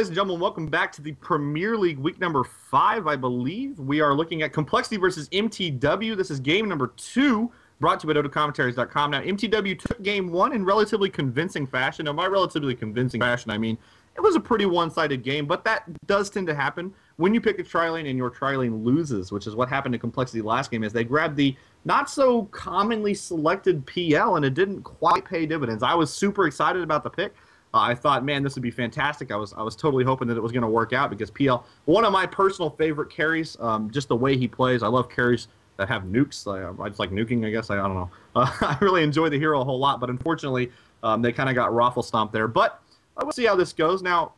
ladies and gentlemen, welcome back to the Premier League week number 5, I believe. We are looking at Complexity versus mTw. This is game number 2, brought to you by DotaCommentaries.com. Now, mTw took game 1 in relatively convincing fashion. Now, by relatively convincing fashion, I mean it was a pretty one-sided game, but that does tend to happen when you pick a tri-lane and your tri-lane loses, which is what happened to Complexity last game, as they grabbed the not-so-commonly selected PL, and it didn't quite pay dividends. I was super excited about the pick. I thought, man, this would be fantastic. I was totally hoping that it was going to work out because PL, one of my personal favorite carries, just the way he plays. I love carries that have nukes. I just like nuking, I guess. I don't know. I really enjoy the hero a whole lot, but unfortunately, they kind of got raffle stomped there. But we'll see how this goes. Now,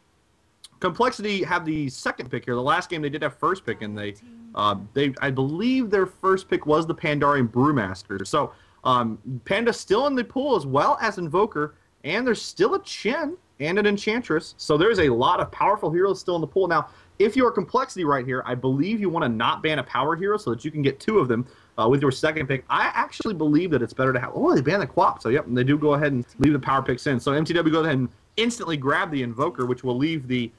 Complexity have the second pick here. The last game they did have first pick, and I believe their first pick was the Pandarian Brewmaster. So Panda's still in the pool as well as Invoker. And there's still a Chen and an Enchantress. So there's a lot of powerful heroes still in the pool. Now, if you're Complexity right here, I believe you want to not ban a power hero so that you can get 2 of them with your second pick. I actually believe that it's better to have... Oh, they ban the Quap. So, yep, and they do go ahead and leave the power picks in. So mTw goes ahead and instantly grab the Invoker, which will leave the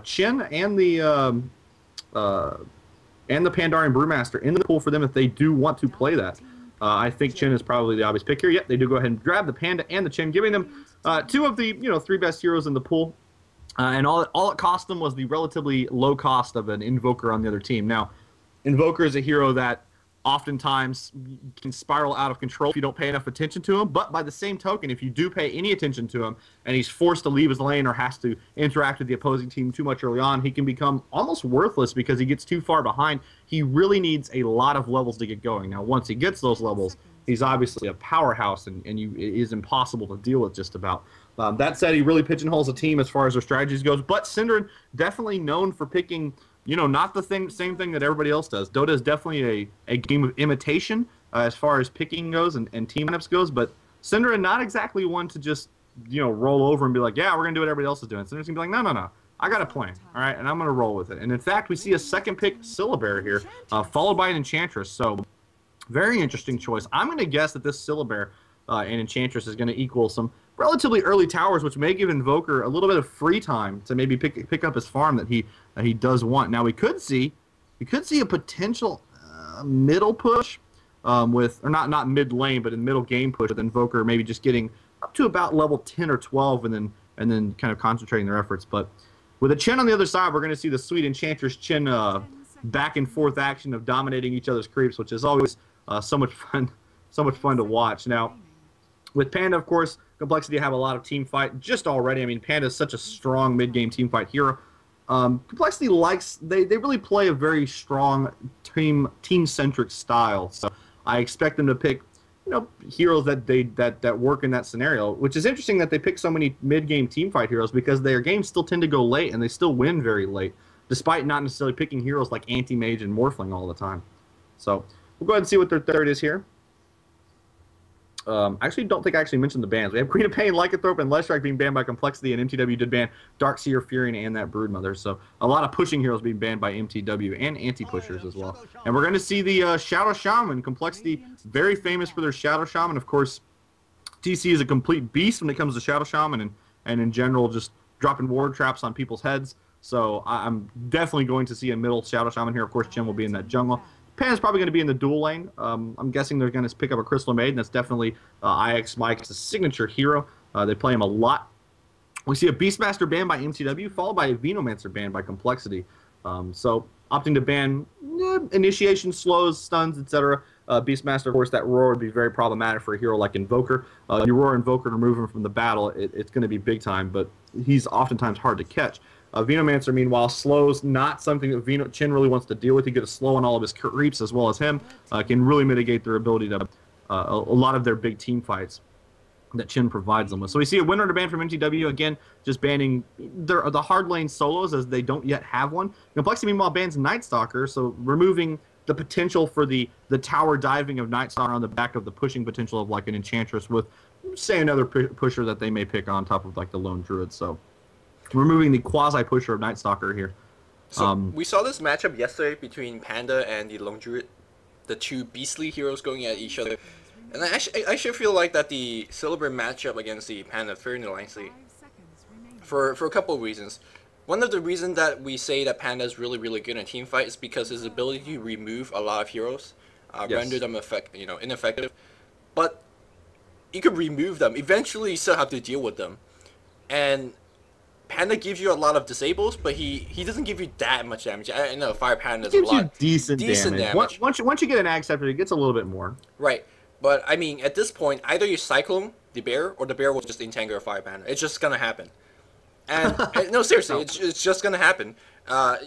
Chen and the Pandarian Brewmaster in the pool for them if they do want to play that. I think Chen is probably the obvious pick here. Yep, they do go ahead and grab the Panda and the Chen, giving them 2 of the 3 best heroes in the pool. And all it cost them was the relatively low cost of an Invoker on the other team. Now, Invoker is a hero that oftentimes can spiral out of control if you don't pay enough attention to him. But by the same token, if you do pay any attention to him and he's forced to leave his lane or has to interact with the opposing team too much early on, he can become almost worthless because he gets too far behind. He really needs a lot of levels to get going. Now, once he gets those levels, he's obviously a powerhouse, and it is impossible to deal with just about. That said, he really pigeonholes a team as far as their strategies goes. But Synderen, definitely known for picking, not the same thing that everybody else does. Dota is definitely a game of imitation as far as picking goes and team lineups goes. But Synderen, not exactly one to just, roll over and be like, yeah, we're going to do what everybody else is doing. Synderen's going to be like, no. I got a plan, all right, and I'm going to roll with it. And in fact, we see a second pick, Syllabear here, followed by an Enchantress. So very interesting choice. I'm going to guess that this Syllabear and Enchantress is going to equal some relatively early towers, which may give Invoker a little bit of free time to maybe pick up his farm that he does want. Now we could see a potential middle push or not mid lane, but in middle game push with Invoker maybe just getting up to about level 10 or 12 and then kind of concentrating their efforts. But with a Chen on the other side, we're going to see the sweet Enchantress Chen back and forth action of dominating each other's creeps, which is always so much fun to watch. Now, with Panda, of course, Complexity have a lot of team fight just already. I mean, Panda is such a strong mid-game team fight hero. Complexity they really play a very strong team-centric style. So I expect them to pick heroes that work in that scenario, which is interesting that they pick so many mid-game team fight heroes because their games still tend to go late and they still win very late, despite not necessarily picking heroes like Anti-Mage and Morphling all the time. So we'll go ahead and see what their third is here. I actually don't think I actually mentioned the bans. We have Queen of Pain, Lycanthrope, and Leshrac being banned by Complexity, and mTw did ban Darkseer, Furion, and that Broodmother. So a lot of pushing heroes being banned by mTw and anti-pushers as well. And we're going to see the Shadow Shaman. Complexity, very famous for their Shadow Shaman. Of course, TC is a complete beast when it comes to Shadow Shaman, and in general just dropping ward traps on people's heads. So I'm definitely going to see a middle Shadow Shaman here. Of course, Chen will be in that jungle. Pan's probably going to be in the dual lane. I'm guessing they're going to pick up a Crystal Maiden. That's definitely IX Mike's signature hero. They play him a lot. We see a Beastmaster banned by mTw, followed by a Venomancer banned by Complexity. So opting to ban initiation, slows, stuns, etc. Beastmaster, of course, that roar would be very problematic for a hero like Invoker. You roar Invoker and remove him from the battle, it's going to be big time, but he's oftentimes hard to catch. Venomancer, meanwhile, slows, not something that Chen really wants to deal with. He gets a slow on all of his creeps as well as him. Can really mitigate their ability to a lot of their big team fights that Chen provides them with. So we see a winner to ban from mTw, again, just banning the hard lane solos as they don't yet have one. Complexity, meanwhile, bans Night Stalker, so removing the potential for the tower diving of Night Stalker on the back of the pushing potential of like an Enchantress with, say, another pusher that they may pick on top of like the Lone Druid. So removing the quasi-pusher of Night Stalker here. So we saw this matchup yesterday between Panda and the Lone Druid, the 2 beastly heroes going at each other. And I actually feel like that the Syllabear matchup against the Panda fairly nicely for a couple of reasons. One of the reasons that we say that Panda is really, really good in a team fight is because his ability to remove a lot of heroes, render Yes. them ineffective. But you could remove them. Eventually, you still have to deal with them. And Panda gives you a lot of disables, but he doesn't give you that much damage. I know Fire Panda It is a gives you lot decent damage. Once you get an ag scepter, it gets a little bit more. right. But I mean, at this point, either you Cyclone the bear, or the bear will just entangle a Fire Panda. It's just gonna happen. And no, seriously, it's just gonna happen.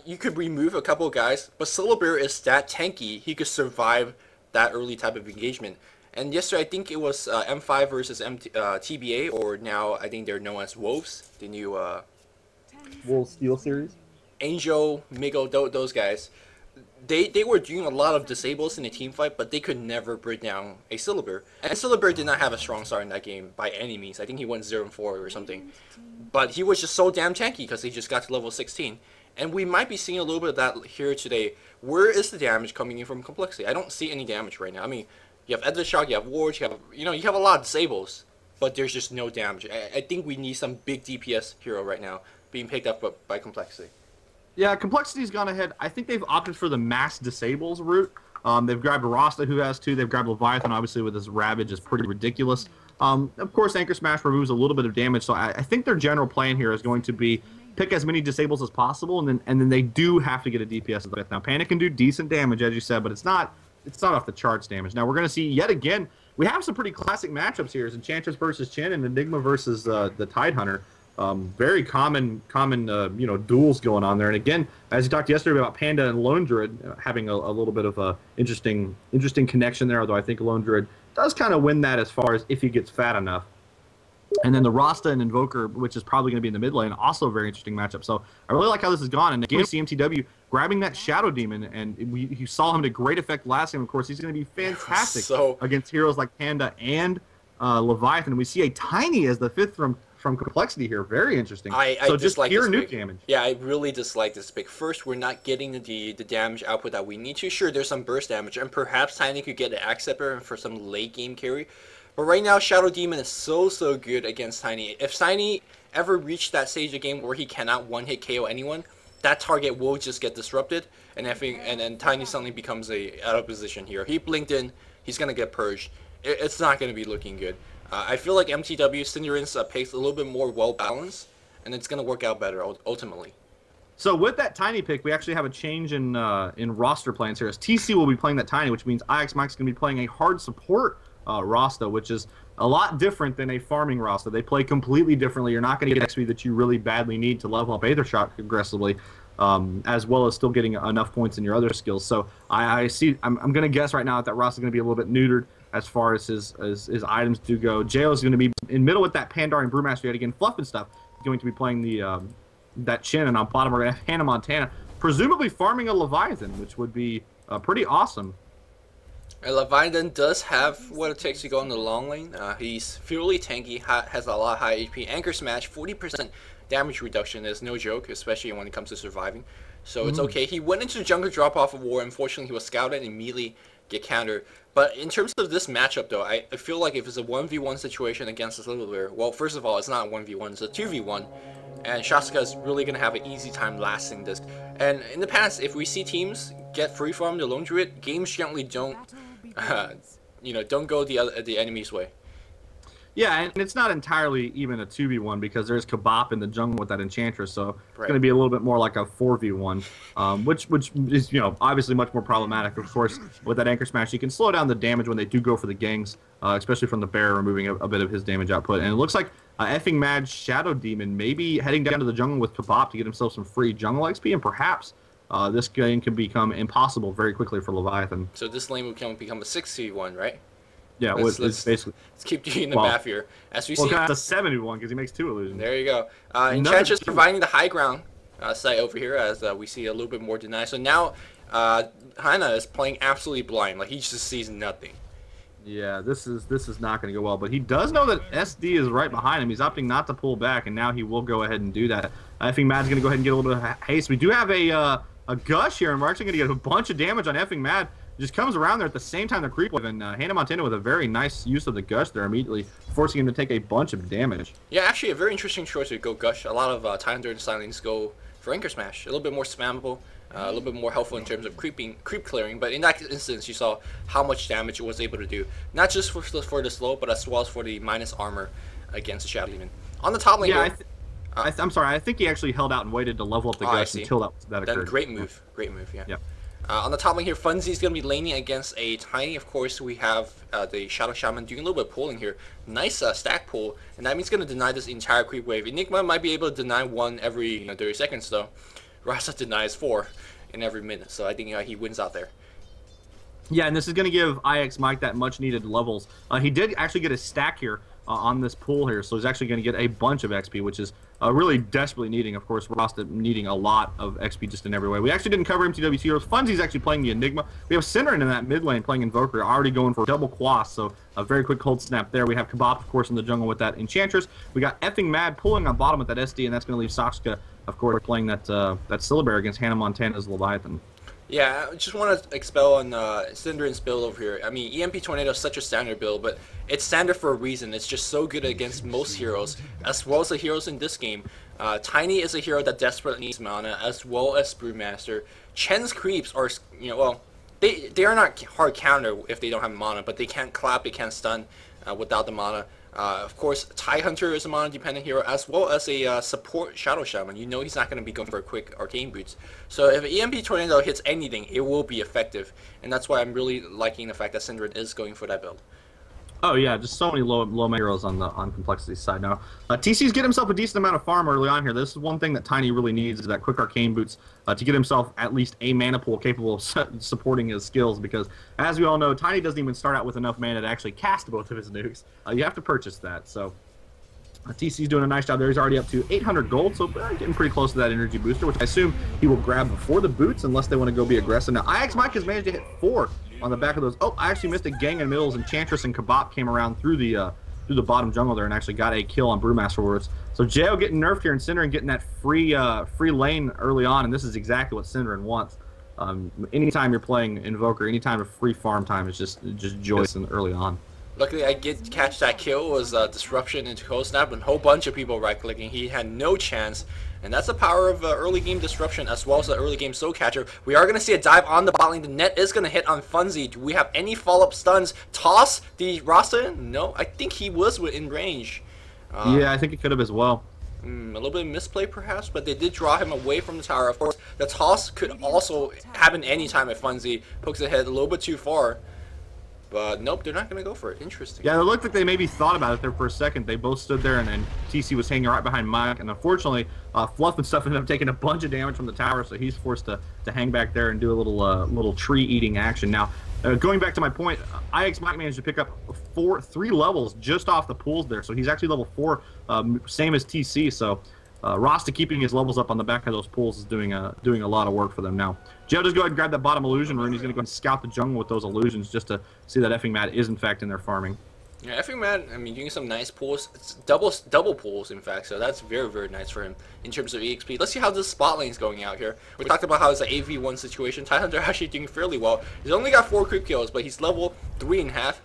You could remove a couple of guys, but Solar Bear is that tanky. He could survive that early type of engagement. And yesterday, I think it was M5 versus TBA, or now I think they're known as Wolves, the new Wolf Steel series. Angel, Migo, those guys. They were doing a lot of disables in the team fight, but they could never break down a Syllabir. And Syllabir did not have a strong start in that game by any means. I think he went 0-4 or something. But he was just so damn tanky because he just got to level 16. And we might be seeing a little bit of that here today. Where is the damage coming in from complexity? I don't see any damage right now. I mean, you have Edward Shock, you have Wards, you have a lot of disables, but there's just no damage. I think we need some big DPS hero right now being picked up by complexity. Yeah, Complexity's gone ahead. I think they've opted for the mass disables route. They've grabbed Rasta, who has 2. They've grabbed Leviathan, obviously, with his Ravage is pretty ridiculous. Of course, Anchor Smash removes a little bit of damage, so I think their general plan here is going to be pick as many disables as possible, and then they do have to get a DPS with. Now, Panic can do decent damage, as you said, but it's not off the charts damage. Now, we're going to see, yet again, we have some pretty classic matchups here. It's Enchantress versus Chin and Enigma versus the Tidehunter. Very common duels going on there. And again, as you talked yesterday about Panda and Lone Druid having a little bit of a interesting connection there, although I think Lone Druid does kind of win that as far as if he gets fat enough. And then the Rasta and Invoker, which is probably going to be in the mid lane, also a very interesting matchup. So I really like how this has gone. And again, mTw grabbing that Shadow Demon, and you saw him to great effect last game. Of course, he's going to be fantastic against heroes like Panda and Leviathan. We see a Tiny as the 5th from Complexity here. Very interesting. I so just dislike pure this nuke pick. damage. Yeah, I really dislike this pick. First, we're not getting the damage output that we need to. Sure, there's some burst damage, and perhaps Tiny could get an Acceptor for some late game carry. But right now, Shadow Demon is so good against Tiny. If Tiny ever reached that stage of game where he cannot one-hit KO anyone, that target will just get disrupted, and then Tiny suddenly becomes a out of position here. He blinked in, he's gonna get purged. It's not gonna be looking good. I feel like mTw Cinderin's pick's a little bit more well balanced, and it's gonna work out better ultimately. So with that Tiny pick, we actually have a change in roster plans here. As TC will be playing that Tiny, which means IX Mike's going to be playing a hard support Rasta, which is a lot different than a farming Rasta. They play completely differently. You're not going to get XP that you really badly need to level up Aethershot aggressively, as well as still getting enough points in your other skills. So I'm going to guess right now that Rasta is going to be a little bit neutered as far as his items do go. Jail is going to be in middle with that Pandar and Brewmaster yet again. Fluff and stuff is going to be playing the that Chin, and on bottom we're going to have Hannah Montana, presumably farming a Leviathan, which would be pretty awesome. Leviathan does have what it takes to go in the long lane. He's fairly tanky, has a lot of high HP. Anchor Smash, 40% damage reduction is no joke, especially when it comes to surviving. So it's okay. He went into the jungle drop-off of war. Unfortunately, he was scouted and immediately get countered. But in terms of this matchup, though, I feel like if it's a 1v1 situation against this little bear, well, first of all, it's not a 1v1, it's a 2v1. And Shasuka is really going to have an easy time lasting this. And in the past, if we see teams get free from the Lone Druid, games generally don't go the enemy's way. Yeah, and it's not entirely even a 2v1 because there's Kabop in the jungle with that Enchantress, so it's going to be a little bit more like a 4v1, which is obviously much more problematic. Of course, with that Anchor Smash, you can slow down the damage when they do go for the gangs, especially from the bear, removing a bit of his damage output. And it looks like effing mad Shadow Demon maybe heading down to the jungle with Kabop to get himself some free jungle XP, and perhaps this game can become impossible very quickly for Leviathan. So this lane will become a 6v1, right? Yeah, it's basically. Let's keep doing the math here. As we see, it's a 7v1 because he makes 2 illusions. There you go. Enchantress providing the high ground site over here as we see a little bit more deny. So now Hannah is playing absolutely blind. Like he just sees nothing. Yeah, this is not going to go well. But he does know that SD is right behind him. He's opting not to pull back, and now he will go ahead and do that. I think Mad's going to go ahead and get a little bit of haste. We do have a gush here, and we're actually going to get a bunch of damage on effing Mad. Just comes around there at the same time the creep wave, and Hannah Montana with a very nice use of the gush there, immediately forcing him to take a bunch of damage. Yeah, actually a very interesting choice to go gush. A lot of time during silence go for Anchor Smash. A little bit more spammable, a little bit more helpful in terms of creep clearing. But in that instance, you saw how much damage it was able to do, not just for the slow, but as well as for the minus armor against the Shadow Demon. On the top lane, yeah, I'm sorry. I think he actually held out and waited to level up the guts until that occurred. Then great move, yeah. Yeah. On the top lane here, Funzy's going to be laning against a Tiny. Of course, we have the Shadow Shaman doing a little bit of pulling here. Nice stack pull, and that means going to deny this entire creep wave. Enigma might be able to deny one every 30 seconds, though. Rasa denies 4 in every minute, so I think he wins out there. Yeah, and this is going to give IX Mike that much-needed levels. He did actually get a stack here on this pool here, so he's actually going to get a bunch of XP, which is really desperately needing. Of course, Rasta needing a lot of XP just in every way. We actually didn't cover mTw heroes. Funzy's actually playing the Enigma. We have Synderen in that mid lane playing Invoker, already going for double quas, so a very quick cold snap there. We have Kabop, of course, in the jungle with that Enchantress. We got effing Mad pulling on bottom with that SD, and that's going to leave Sakska, of course, playing that Syllabear against Hannah Montana's Leviathan. Yeah, I just want to expel on Synderen's build over here. I mean, EMP Tornado is such a standard build, but it's standard for a reason. It's just so good against most heroes, as well as the heroes in this game. Tiny is a hero that desperately needs mana, as well as Brewmaster. Chen's creeps are, well, they are not hard counter if they don't have mana, but they can't clap, they can't stun without the mana. Of course, Tidehunter is a mana-dependent hero, as well as a support Shadow Shaman. You know he's not going to be going for quick Arcane Boots. So if EMP Tornado hits anything, it will be effective. And that's why I'm really liking the fact that Synderen is going for that build. Oh yeah, just so many low heroes on complexity side now. TC's get himself a decent amount of farm early on here. This is one thing that Tiny really needs, is that quick Arcane Boots to get himself at least a mana pool capable of supporting his skills, because as we all know, Tiny doesn't even start out with enough mana to actually cast both of his nukes. You have to purchase that, so TC's doing a nice job there. He's already up to 800 gold, so getting pretty close to that energy booster, which I assume he will grab before the boots unless they want to go be aggressive. Now, IX Mike has managed to hit 4 on the back of those. Oh, I actually missed a gang in the middle as Enchantress and Kabop came around through the bottom jungle there and actually got a kill on Brewmaster Words. So Jao getting nerfed here, and Synderen getting that free lane early on, and this is exactly what Synderen wants. Anytime you're playing Invoker, anytime of free farm time is just joyous early on. Luckily, I did catch that kill. It was disruption into cold snap, and a whole bunch of people right-clicking. He had no chance, and that's the power of early game disruption as well as the early game soul catcher. We are going to see a dive on the bot lane. The net is going to hit on Funzy. Do we have any follow-up stuns? Toss the Rasta? No, I think he was within range. Yeah, I think it could have as well. A little bit of misplay perhaps, but they did draw him away from the tower. Of course, the toss could also happen anytime if Funzy pokes ahead a little bit too far. But nope, they're not going to go for it. Interesting. Yeah, it looked like they maybe thought about it there for a second. They both stood there, and then TC was hanging right behind Mike. And unfortunately, Fluff and stuff ended up taking a bunch of damage from the tower, so he's forced to hang back there and do a little tree-eating action. Now, going back to my point, IX Mike managed to pick up 3 levels just off the pools there. So he's actually level 4, same as TC. So Rasta keeping his levels up on the back of those pools is doing a lot of work for them now. Joe, just go ahead and grab that bottom illusion rune. He's going to go and scout the jungle with those illusions just to see that effing Mad is in fact in there farming. Yeah, effing Mad, I mean, doing some nice pulls. It's double pulls, in fact, so that's very, very nice for him in terms of EXP. Let's see how this spot lane is going out here. We talked about how it's an AV1 situation. Tidehunter actually doing fairly well. He's only got 4 creep kills, but he's level 3.5.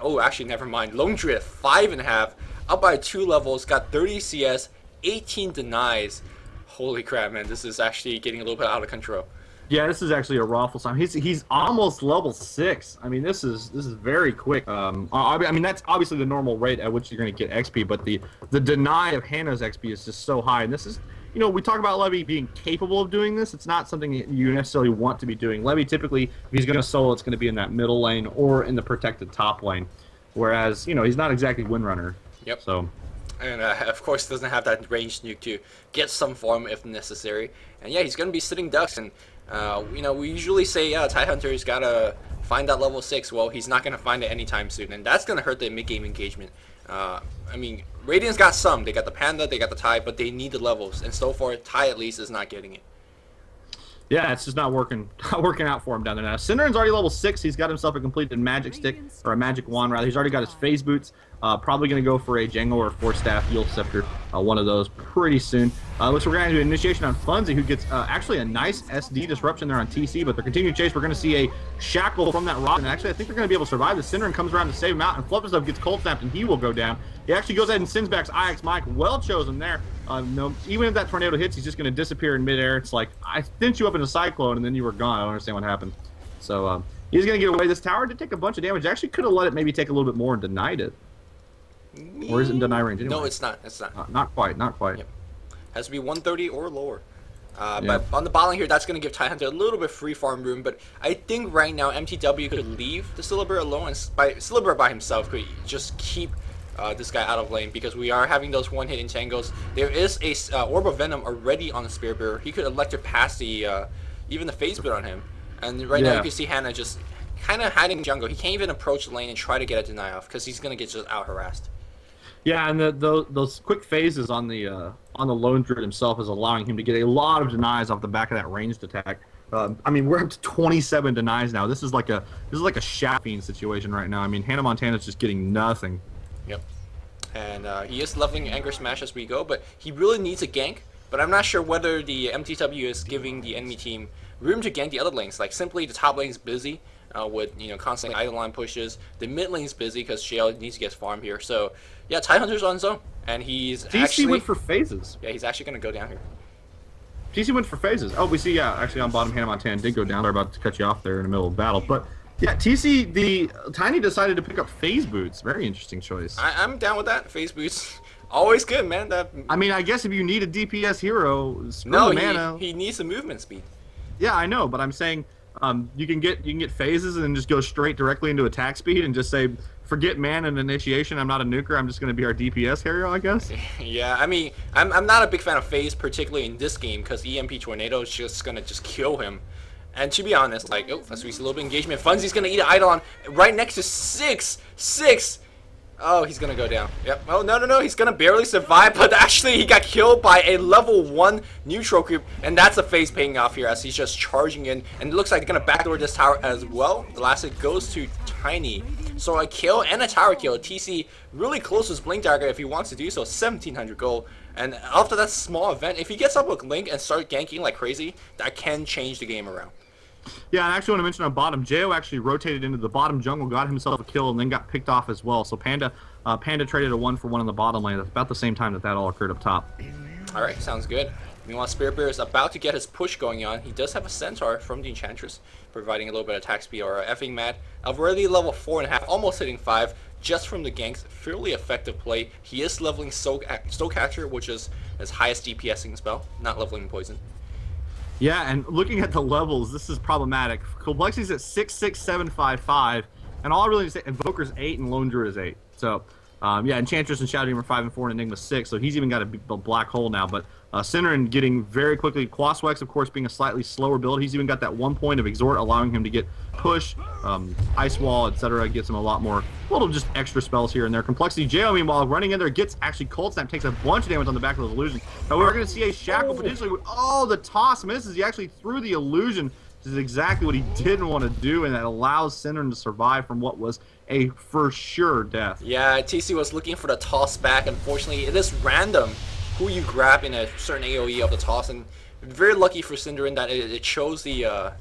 Oh, actually, never mind. Lone Drift, 5.5. Up by 2 levels, got 30 CS, 18 denies. Holy crap, man, this is actually getting a little bit out of control. Yeah, this is actually a raffle time. He's almost level 6. I mean, this is very quick. I mean, that's obviously the normal rate at which you're going to get XP, but the deny of Hannah's XP is just so high. And this is, we talk about Levy being capable of doing this. It's not something you necessarily want to be doing. Levy typically, if he's going to solo, it's going to be in that middle lane or in the protected top lane. Whereas, he's not exactly Windrunner. Yep. So. And of course doesn't have that ranged nuke to get some farm if necessary. And yeah, he's going to be sitting ducks. And we usually say, yeah, Tidehunter's got to find that level 6. Well, he's not going to find it anytime soon. And that's going to hurt the mid-game engagement. I mean, Radiant's got some. They got the Panda, they got the Ty, but they need the levels. And so far, Ty at least is not getting it. Yeah, it's just not working out for him down there now. Synderen's already level 6. He's got himself a completed magic stick, or a magic wand rather. He's already got his phase boots. Probably going to go for a Django or 4-staff Yield Scepter, one of those pretty soon. Looks like we're going to do initiation on Funzy, who gets actually a nice SD disruption there on TC, but they're continuing chase. We're going to see a shackle from that rock, and actually I think they're going to be able to survive. The Synderen comes around to save him out, and Fluff gets cold snapped, and he will go down. He actually goes ahead and sends back IX Mike. Well chosen there. No, even if that tornado hits, he's just going to disappear in midair. It's like, I sent you up in a cyclone, and then you were gone. I don't understand what happened. So he's going to get away. This tower did take a bunch of damage. Actually could have let it maybe take a little bit more and denied it. Or is it in deny range anyway? No, it's not. It's not. Not quite. Not quite. Yep. Has to be 130 or lower. But on the bottom lane here, that's going to give Tidehunter a little bit free farm room. But I think right now mTw could leave the Syllabur alone, and Syllabur by himself could just keep this guy out of lane, because we are having those one-hit entangles. There is a Orb of Venom already on the Spear Bearer. He could electric pass the even the Phase Bit on him. And right now you can see Hannah just kind of hiding jungle. He can't even approach the lane and try to get a deny off, because he's going to get just out-harassed. Yeah, and those quick phases on the Lone Druid himself is allowing him to get a lot of denies off the back of that ranged attack. I mean, we're up to 27 denies now. This is like a Shaft Fiend situation right now. I mean, Hannah Montana's just getting nothing. Yep. And he is leveling Anchor Smash as we go, but he really needs a gank. But I'm not sure whether the mTw is giving the enemy team room to gank the other lanes. Like, simply the top lane's busy with, constant idle line pushes. The mid lane's busy because JL needs to get farm here. So, yeah, Tidehunter's on his own. And he's TC went for phases. Yeah, he's actually going to go down here. TC went for phases. Oh, we see, actually on bottom, Hannah Montana did go down. They're about to cut you off there in the middle of battle. But, yeah, TC, the Tiny decided to pick up phase boots. Very interesting choice. I'm down with that. Phase boots, always good, man. I mean, I guess if you need a DPS hero, mana. He needs some movement speed. Yeah, I know, but I'm saying you can get phases and then just go straight directly into attack speed and just say, forget mana and initiation. I'm not a nuker. I'm just going to be our DPS hero, I guess. Yeah, I mean, I'm not a big fan of phase, particularly in this game, because EMP Tornado is just going to kill him. And to be honest, like, as we see a little bit of engagement, Funzy's going to eat an Eidolon right next to 6. Oh, he's going to go down. Yep. Oh, no. He's going to barely survive, but actually he got killed by a level 1 neutral creep, and that's a phase paying off here as he's just charging in. And it looks like they're going to backdoor this tower as well. The last hit goes to Tiny. So a kill and a tower kill. TC really close to his Blink Dagger if he wants to do so. 1,700 gold. And after that small event, if he gets up with Link and start ganking like crazy, that can change the game around. Yeah, and I actually want to mention on bottom, Jo actually rotated into the bottom jungle, got himself a kill, and then got picked off as well. So Panda traded a 1-for-1 on the bottom lane. That's about the same time that all occurred up top. All right, sounds good. Meanwhile, Spirit Bear is about to get his push going on. He does have a Centaur from the Enchantress, providing a little bit of attack speed or effing mad. Already level 4.5, almost hitting 5, just from the ganks. Fairly effective play. He is leveling Soulcatcher, which is his highest DPSing spell, not leveling Poison. Yeah, and looking at the levels, this is problematic. Complexity's at 66755, and all I really need to say, Invoker's 8 and Lone Druid is 8. So, yeah, Enchantress and Shadow Demon 5 and 4 and Enigma 6, so he's even got a black hole now. But Synerin getting very quickly, Quaswex, of course, being a slightly slower build. He's even got that 1 point of Exhort, allowing him to get Push, Ice Wall, etc. Gets him a lot more, little just extra spells here and there. Complexity, Jo, meanwhile, running in there, gets actually Cold Snap, takes a bunch of damage on the back of those illusions. However, we're going to see a Shackle potentially. Oh, the toss misses. He actually threw the illusion. This is exactly what he didn't want to do, and that allows Synerin to survive from what was a for sure death. Yeah, TC was looking for the toss back. Unfortunately, it is random who you grab in a certain AoE of the toss, and very lucky for Synerin that it chose the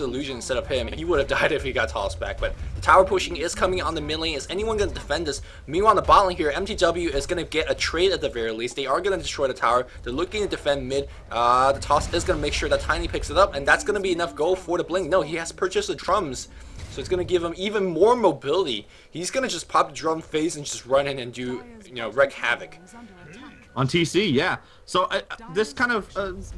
illusion instead of him. He would have died if he got tossed back. But the tower pushing is coming on the mid lane. Is anyone going to defend this? Meanwhile, on the bot lane here, mTw is going to get a trade at the very least. They are going to destroy the tower. They're looking to defend mid. The toss is going to make sure that Tiny picks it up, and that's going to be enough gold for the blink. No, he has purchased the drums, so it's going to give him even more mobility. He's going to just pop the drum phase and just run in and do, wreak havoc. On TC, yeah. So this kind of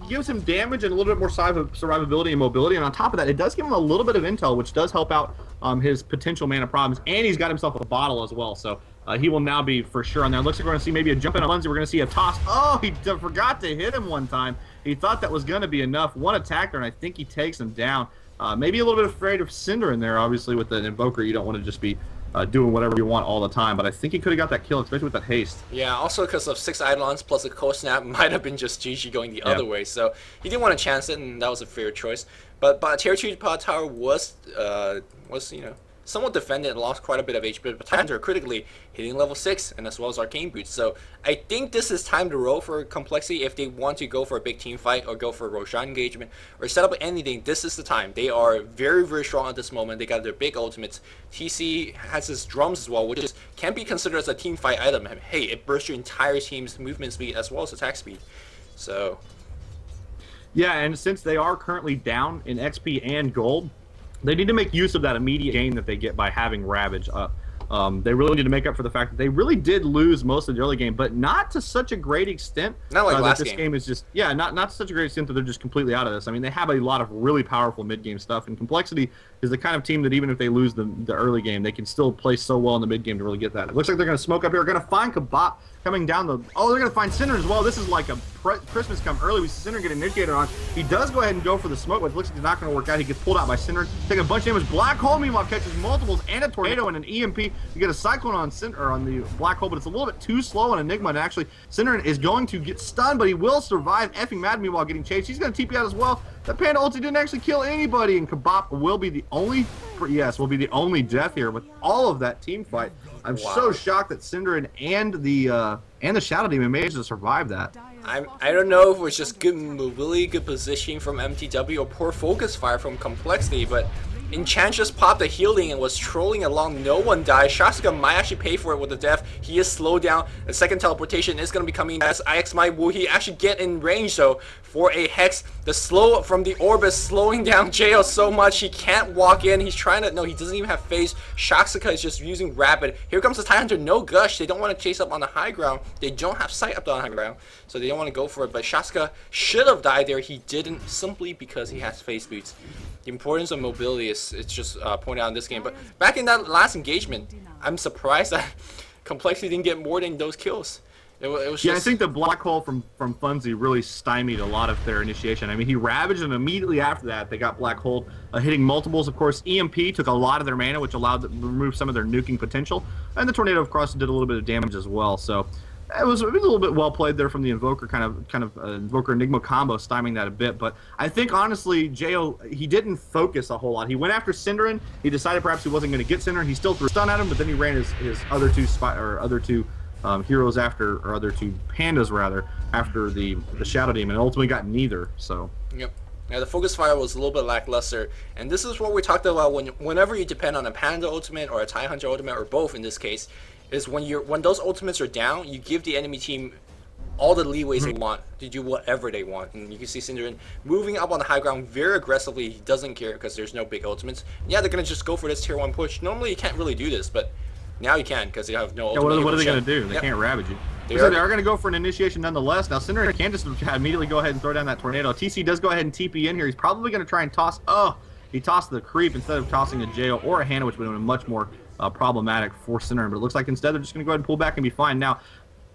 gives him damage and a little bit more survivability and mobility, and on top of that, it does give him a little bit of intel, which does help out his potential mana problems, and he's got himself a bottle as well, so he will now be for sure on there. Looks like we're going to see maybe a jump in on Lindsay. We're going to see a toss. Oh, he forgot to hit him one time. He thought that was going to be enough. One attacker, and I think he takes him down. Maybe a little bit afraid of Cinder in there. Obviously, with the Invoker, you don't want to just be doing whatever you want all the time, but I think he could have got that kill, especially with that haste. Yeah, also because of 6 Eidolons plus a cold snap, might have been just GG going the other way, so he didn't want to chance it, and that was a fair choice. But Tier 2 pod tower was somewhat defended and lost quite a bit of HP, but Hunter critically hitting level 6 and as well as Arcane Boots. So I think this is time to roll for Complexity if they want to go for a big team fight or go for a Roshan engagement or set up anything. This is the time. They are very, very strong at this moment. They got their big ultimates. TC has his drums as well, which can be considered as a team fight item. Hey, it bursts your entire team's movement speed as well as attack speed. So yeah, and since they are currently down in XP and gold, they need to make use of that immediate gain that they get by having Ravage up. They really need to make up for the fact that they really did lose most of the early game, but not to such a great extent. Not like last this game is just, yeah, not to such a great extent that they're just completely out of this. I mean, they have a lot of really powerful mid-game stuff, and Complexity is the kind of team that even if they lose the early game, they can still play so well in the mid-game to really get that. It looks like they're going to smoke up here. Going to find Kabot coming down the... Oh, they're going to find Cinder as well. This is like a Christmas come early. We see Cinder get initiated on. He does go ahead and go for the smoke, but it looks like it's not going to work out. He gets pulled out by Cinder, taking a bunch of damage. Black Hole, meanwhile, catches multiples and a tornado and an EMP. You get a Cyclone on Cinder, or on the Black Hole, but it's a little bit too slow on Enigma, and actually Cinder is going to get stunned, but he will survive. Effing Mad meanwhile getting chased. He's going to TP out as well. The Panda ulti didn't actually kill anybody, and Kabop will be the only, death here with all of that team fight. I'm so shocked that Cinder and the Shadow Demon managed to survive that. I don't know if it was just good mobility, good positioning from mTw, or poor focus fire from Complexity, but Enchantress popped the healing and was trolling along. No one died. Shasuka might actually pay for it with the death. He is slowed down. The second teleportation is going to be coming as IX might. Will he actually get in range though for a Hex? The slow from the orb is slowing down Jo so much he can't walk in. He's trying to... No, he doesn't even have phase. Shasuka is just using rapid. Here comes the Tidehunter. No gush. They don't want to chase up on the high ground. They don't have sight up on the high ground, so they don't want to go for it. But Shasuka should have died there. He didn't, simply because he has phase boots. The importance of mobility is just pointed out in this game. But back in that last engagement, I'm surprised that Complexity didn't get more than those kills. It was I think the Black Hole from Funzy really stymied a lot of their initiation. I mean, he ravaged, and immediately after that, they got Black Hole hitting multiples. Of course, EMP took a lot of their mana, which allowed them to remove some of their nuking potential. And the Tornado, of course, did a little bit of damage as well. So it was a little bit well played there from the Invoker, kind of Invoker Enigma combo, stymieing that a bit. But I think honestly, Jo, he didn't focus a whole lot. He went after Cinderin. He decided perhaps he wasn't going to get Cinderin. He still threw a stun at him, but then he ran his other two heroes after, or other two pandas rather, after the Shadow Demon, and ultimately got neither. So. Yep. Now the focus fire was a little bit lackluster, and this is what we talked about whenever you depend on a Panda ultimate or a Tidehunter ultimate, or both in this case, is when those ultimates are down, you give the enemy team all the leeways they want to do whatever they want. And you can see Cinderin moving up on the high ground very aggressively. He doesn't care because there's no big ultimates. Yeah, they're going to just go for this tier 1 push. Normally you can't really do this, but now you can because you have no ultimate. Yeah, what are they going to do? They can't ravage you. They are going to go for an initiation nonetheless. Now Cinderin can just immediately go ahead and throw down that tornado. TC does go ahead and TP in here. He's probably going to try and toss... Oh, he tossed the creep instead of tossing a jail or a Hannah, which would have been much more problematic for Cinderin, but it looks like instead they're just going to go ahead and pull back and be fine. Now,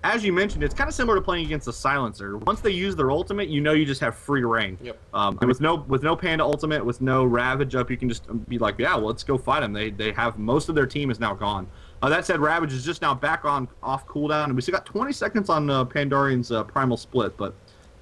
as you mentioned, it's kind of similar to playing against a Silencer. Once they use their ultimate, you know you just have free reign. Yep. And with no Panda ultimate, with no Ravage up, you can just be like, yeah, well, let's go fight them. They have most of their team is now gone. That said, Ravage is just now back off cooldown, and we still got 20 seconds on Pandarian's Primal Split, but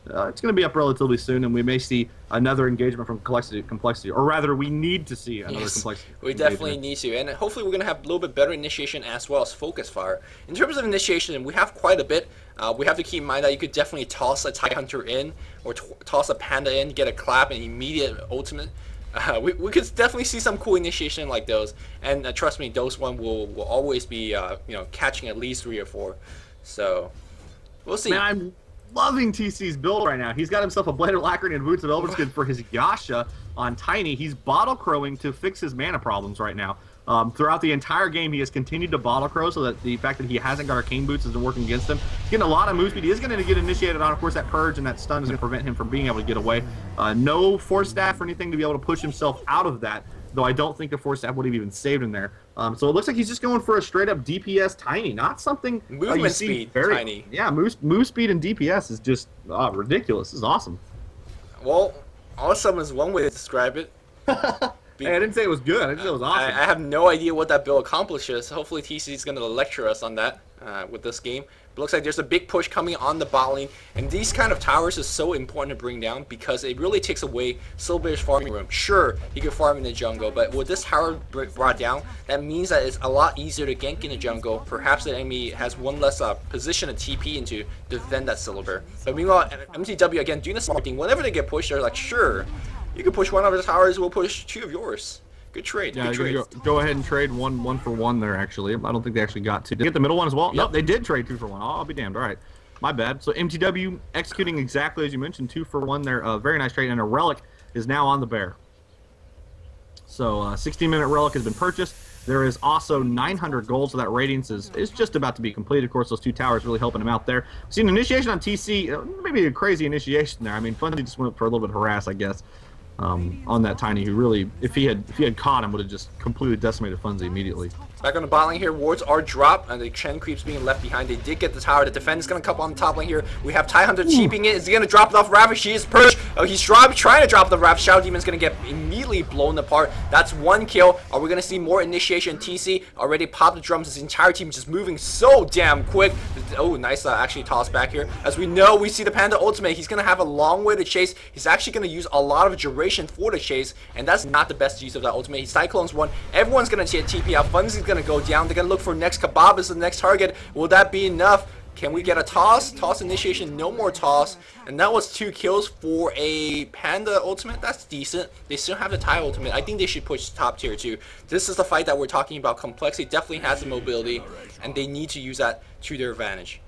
it's going to be up relatively soon, and we may see another engagement from Complexity, or rather, we need to see another Complexity. We definitely need to, and hopefully we're going to have a little bit better initiation as well as focus fire. In terms of initiation, we have quite a bit. We have to keep in mind that you could definitely toss a Tidehunter in, or toss a Panda in, get a clap, and immediate ultimate. We could definitely see some cool initiation like those, and trust me, those one will always be catching at least 3 or 4. So we'll see. Man, I'm loving TC's build right now. He's got himself a Blade of Lacquering and Boots of Elverskin for his Yasha on Tiny. He's bottle crowing to fix his mana problems right now. Throughout the entire game, he has continued to bottle crow, so that the fact that he hasn't got Arcane Boots has been working against him. He's getting a lot of move speed. He is going to get initiated on. Of course, that Purge and that stun is going to prevent him from being able to get away. No Force Staff or anything to be able to push himself out of that, though I don't think the Force Staff would have even saved him there. So it looks like he's just going for a straight-up DPS Tiny, not something... Movement speed Tiny. Yeah, move speed and DPS is just ridiculous. This is awesome. Well, awesome is one way to describe it. Hey, I didn't say it was good. I just said it was awesome. I have no idea what that build accomplishes. Hopefully TC is going to lecture us on that with this game. But looks like there's a big push coming on the bot lane. And these kind of towers is so important to bring down because it really takes away Silver's farming room. Sure, he can farm in the jungle, but with this tower brought down, that means that it's a lot easier to gank in the jungle. Perhaps the enemy has one less position to TP into to defend that Silver. But meanwhile, mTw, again, doing the smart thing. Whenever they get pushed, they're like, sure, you can push one of the towers, we'll push two of yours. Good trade. Yeah, good trade. Go ahead and trade one for one there, actually. I don't think they actually got two. Did they get the middle one as well? Yep. Nope, they did trade 2 for 1. Oh, I'll be damned. All right. My bad. So mTw executing exactly as you mentioned, 2 for 1 there. Very nice trade. And a relic is now on the bear. So 16-minute relic has been purchased. There is also 900 gold, so that radiance is just about to be completed. Of course, those 2 towers really helping him out there. We've seen an initiation on TC. Maybe a crazy initiation there. I mean, Funzy just went for a little bit of harass, I guess. On that Tiny, who really, if he had caught him, would have just completely decimated Funzy immediately. Back on the bot lane here, wards are dropped, and the Chen creeps being left behind. They did get the tower. The defense is going to come on the top lane here. We have Ty Hunter cheaping it. Is he going to drop it off Ravage? He is perched. Oh, he's trying to drop the Ravage. Shadow Demon's going to get immediately blown apart. That's 1 kill. Are we going to see more initiation? TC already popped the drums. His entire team just moving so damn quick. Oh, nice actually toss back here. As we know, we see the Panda ultimate. He's going to have a long way to chase. He's actually going to use a lot of duration for the chase, and that's not the best use of that ultimate. He Cyclones 1. Everyone's going to TP out. Funzy's going to go down. They're going to look for next Kebab as the next target. Will that be enough? Can we get a toss? Toss initiation, no more toss. And that was 2 kills for a Panda ultimate. That's decent. They still have the Ty ultimate. I think they should push top tier too. This is the fight that we're talking about. Complexity definitely has the mobility, and they need to use that to their advantage.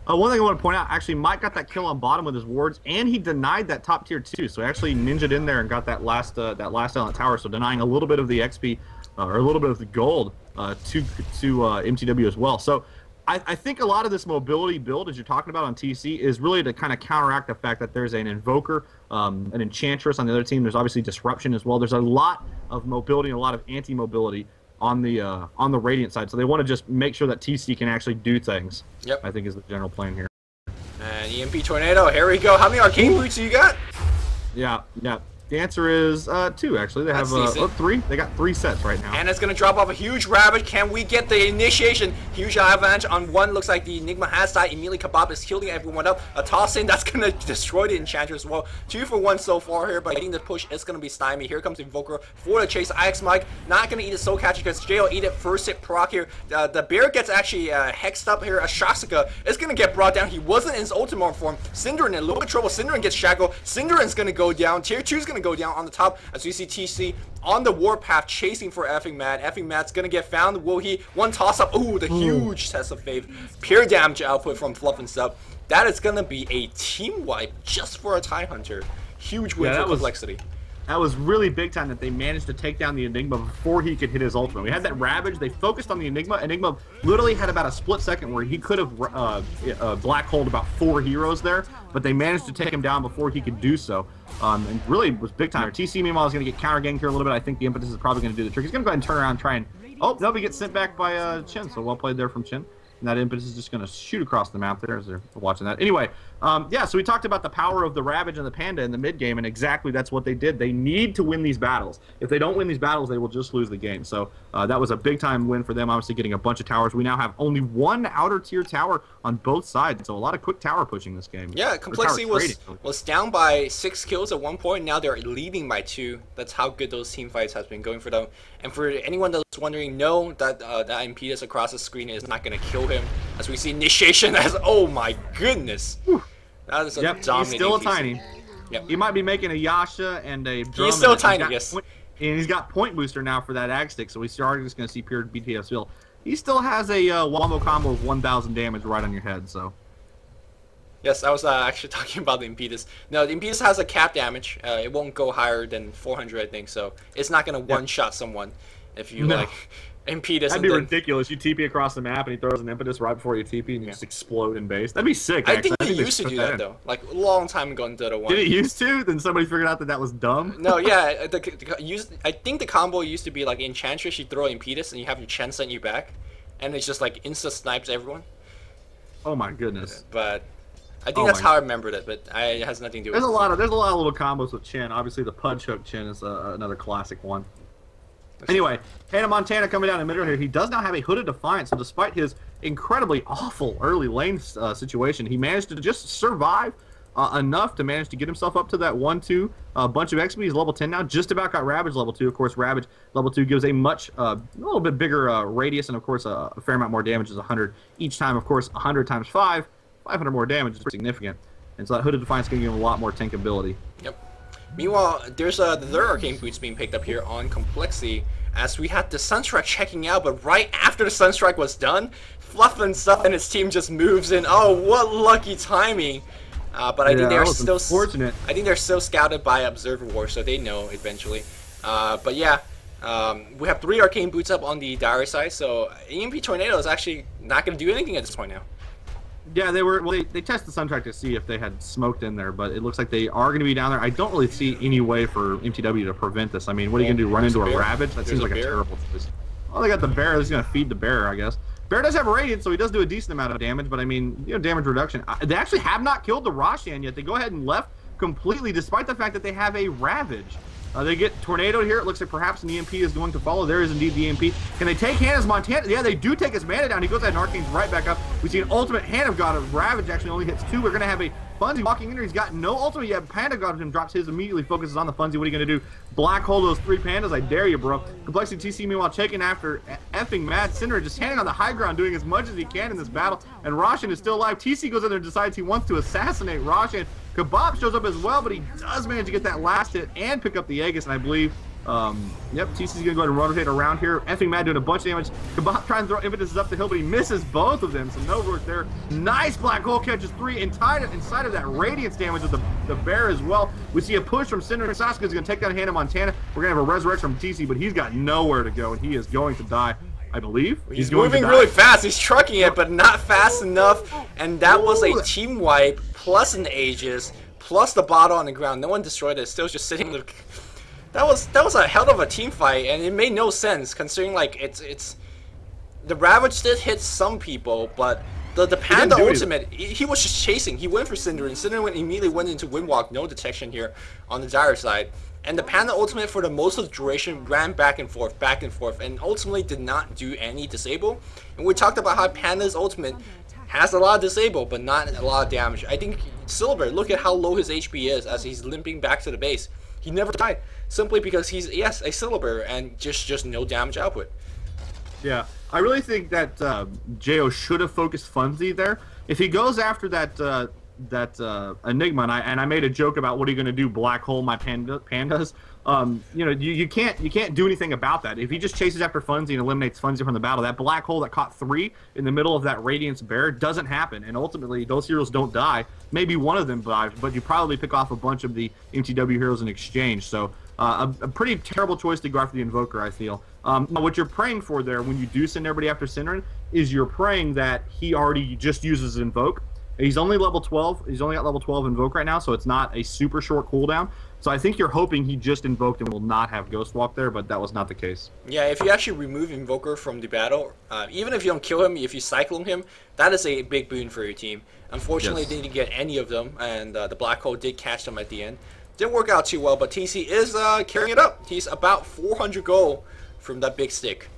One thing I want to point out, actually, Mike got that kill on bottom with his wards, and he denied that top tier too. So he actually ninja'd in there and got that last element tower. So denying a little bit of the XP or a little bit of the gold to mTw as well. So I think a lot of this mobility build, as you're talking about on TC, is really to kind of counteract the fact that there's an Invoker, an Enchantress on the other team. There's obviously Disruption as well. There's a lot of mobility and a lot of anti-mobility on the Radiant side. So they want to just make sure that TC can actually do things. Yep. I think is the general plan here. And EMP Tornado, here we go. How many arcane boots do you got? Yeah. The answer is 2, actually. They have 3. They got 3 sets right now. And it's going to drop off a huge Ravage. Can we get the initiation? Huge avalanche on 1. Looks like the Enigma has died. Immediately Kebab is killing everyone up. A toss in that's going to destroy the Enchantress as well. 2 for 1 so far here, but I think the push is going to be stymied. Here comes Invoker for the chase. IX Mike not going to eat a Soul Catcher because Jay will eat it. First hit proc here. The bear gets actually hexed up here. Ashasaka is going to get brought down. He wasn't in his ultimate form. Cinderin in a little bit of trouble. Cinderin gets shackled. Cinderin's going to go down. Tier 2 is going to go down on the top as we see TC on the warpath chasing for effing Mad. Effing Mad's gonna get found. Will he? 1 toss up. Ooh, the huge test of faith. Pure damage output from Fluff and Sub. That is gonna be a team wipe just for a Ty Hunter. Huge win for Complexity. That was really big time that they managed to take down the Enigma before he could hit his ultimate. We had that Ravage. They focused on the Enigma. Enigma literally had about a split second where he could have black holed about 4 heroes there, but they managed to take him down before he could do so. And really was big time. TC, meanwhile, is going to get counter ganked here a little bit. I think the Impetus is probably going to do the trick. He's going to go ahead and turn around and try and... Oh, no, he gets sent back by Chen, so well played there from Chen. And that Impetus is just going to shoot across the map there as they're watching that. Anyway, yeah, so we talked about the power of the Ravage and the Panda in the mid game, and exactly that's what they did. They need to win these battles. If they don't win these battles, they will just lose the game. So that was a big-time win for them, obviously getting a bunch of towers. We now have only 1 outer-tier tower on both sides, so a lot of quick tower pushing this game. Yeah, Complexity was down by 6 kills at one point. Now they're leading by 2. That's how good those team fights has been going for them. And for anyone that's wondering, no, that that Impetus across the screen is not going to kill him. As we see initiation as, oh my goodness. Whew. That is a dominating he's still a PC. Tiny. Yep. He might be making a Yasha and a drum. He's still Tiny, yes. And he's got point booster now for that Ag Stick, so we are just going to see pure BTS feel. He still has a wombo combo of 1,000 damage right on your head, so. Yes, I was actually talking about the Impetus. No, the Impetus has a cap damage. It won't go higher than 400, I think, so it's not going to one-shot someone if you, like, Impetus. That'd be ridiculous. You TP across the map and he throws an Impetus right before you TP and you just explode in base. That'd be sick, actually. I think he used to do that, though. Like, a long time ago in Dota 1. Did it used to? Then somebody figured out that that was dumb? No, yeah. I think the combo used to be, like, Enchantress, you throw Impetus and you have your Chen send you back. And it's just, like, insta-snipes everyone. Oh, my goodness. But I think that's how I remembered it, but it has nothing to do with there's a lot of little combos with Chen. Obviously, the punch hook Chen is another classic one. Anyway, Hannah Montana coming down in the middle here. He does now have a Hooded Defiant, so despite his incredibly awful early lane situation, he managed to just survive enough to manage to get himself up to that 1-2 bunch of XP. He's level 10 now, just about got Ravage level 2. Of course, Ravage level 2 gives a little bit bigger radius, and of course a fair amount more damage is 100 each time. Of course, 100 times 5, 500 more damage is pretty significant. And so that Hooded Defiance is going to give him a lot more tankability. Yep. Meanwhile, there's the third Arcane Boots being picked up here on Complexity, as we had the Sunstrike checking out, but right after the Sunstrike was done, Fluff and Stuff and his team just moves in. Oh, what lucky timing! But I think they're still fortunate. I think they're still scouted by Observer War, so they know eventually. But yeah, we have 3 Arcane Boots up on the Dire side, so EMP Tornado is actually not going to do anything at this point now. Yeah, they tested the Sunstrike to see if they had smoked in there, but it looks like they are going to be down there. I don't really see any way for mTw to prevent this. I mean, what are you going to do, run into a Ravage? That seems like a terrible choice. Oh, they got the bear. He's going to feed the bear, I guess. Bear does have a Radiant, so he does do a decent amount of damage, but I mean, damage reduction. They actually have not killed the Roshan yet. They go ahead and left completely, despite the fact that they have a Ravage. They get Tornado here. It looks like perhaps an EMP is going to follow. There is indeed the EMP. Can they take Hannah's Montana? Yeah, they do take his mana down. He goes ahead and Arcane's right back up. We see an ultimate. Hannah got a Ravage, actually only hits 2. We're going to have a Funzy walking in here. He's got no ultimate yet. Panda got him, drops his, immediately focuses on the Funzy. What are you going to do? Black hole those 3 pandas. I dare you, bro. Complexity TC, meanwhile, checking after effing Mad Cinder, just standing on the high ground, doing as much as he can in this battle. And Roshan is still alive. TC goes in there and decides he wants to assassinate Roshan. Kebab shows up as well, but he does manage to get that last hit and pick up the Aegis, and I believe, yep, TC's going to go ahead and rotate around here. Effing Mad doing a bunch of damage. Kebab trying to throw Impetus up the hill, but he misses both of them, so no work there. Nice Black Hole catches 3, and tied it inside of that Radiance damage of the Bear as well. We see a push from Cinder, and Sasuke's going to take down Hannah Montana. We're going to have a Resurrection from TC, but he's got nowhere to go, and he is going to die. I believe. He's moving really fast. He's trucking it, but not fast enough. And that was a team wipe, plus an Aegis, plus the bottle on the ground. No one destroyed it. Still just sitting there. That was a hell of a team fight, and it made no sense considering like it's the Ravage did hit some people, but the Panda ultimate, he was just chasing. He went for Cinder, and Cinder immediately went into Windwalk, no detection here on the Dire side. And the Panda ultimate for the most of the duration ran back and forth, and ultimately did not do any disable. And we talked about how Panda's ultimate has a lot of disable, but not a lot of damage. I think Silver, look at how low his HP is as he's limping back to the base. He never died, simply because he's, yes, a Silver, and just no damage output. Yeah, I really think that Jo should have focused Funzy there. If he goes after that Enigma, and I made a joke about what are you going to do, black hole my pandas. You know, you can't do anything about that. If he just chases after Funzy and eliminates Funzy from the battle, that black hole that caught 3 in the middle of that Radiance Bear doesn't happen, and ultimately those heroes don't die. Maybe one of them dies, but you probably pick off a bunch of the mTw heroes in exchange. So a pretty terrible choice to go after the Invoker, I feel. What you're praying for there when you do send everybody after Synderen is you're praying that he already just uses Invoke. He's only level 12. He's only got level 12 Invoke right now, so it's not a super short cooldown. So I think you're hoping he just invoked and will not have Ghost Walk there, but that was not the case. Yeah, if you actually remove Invoker from the battle, even if you don't kill him, if you cyclone him, that is a big boon for your team. Unfortunately, they didn't get any of them, and the Black Hole did catch them at the end. Didn't work out too well, but TC is carrying it up. He's about 400 gold from that big stick.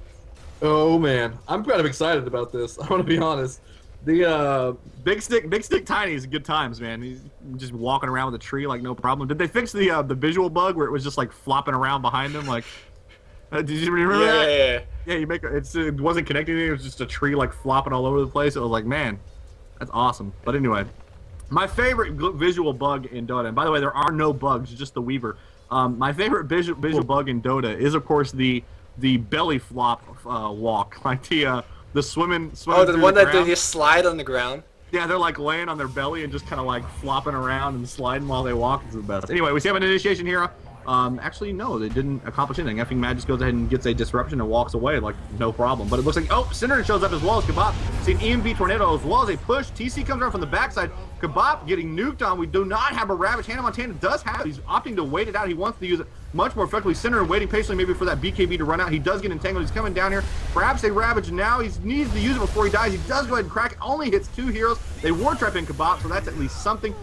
Oh man, I'm kind of excited about this. I want to be honest. The big stick tiny is good times, man. He's just walking around with a tree like no problem. Did they fix the visual bug where it was just like flopping around behind him? Like, did you remember that? Yeah. You make it wasn't connecting anything. It was just a tree like flopping all over the place. It was like, man, that's awesome. But anyway, my favorite visual bug in Dota, and by the way, there are no bugs, just the Weaver. My favorite visual bug in Dota is of course the belly flop walk, like the swimming. Oh, the one that they just slide on the ground. Yeah, they're like laying on their belly and just kind of like flopping around and sliding while they walk. It's the best. Anyway, we see an initiation hero. Actually, no, they didn't accomplish anything. Effing Mad just goes ahead and gets a disruption and walks away like no problem. But it looks like, oh, Cinder shows up as well as Kebab. See an EMP Tornado as well as a push. TC comes around from the backside. Kebab getting nuked on. We do not have a Ravage. Hannah Montana does have. He's opting to wait it out. He wants to use it much more effectively. Cinder waiting patiently maybe for that BKB to run out. He does get entangled. He's coming down here. Perhaps a Ravage now. He needs to use it before he dies. He does go ahead and crack it. Only hits 2 heroes. They war trap in Kabop, so that's at least something.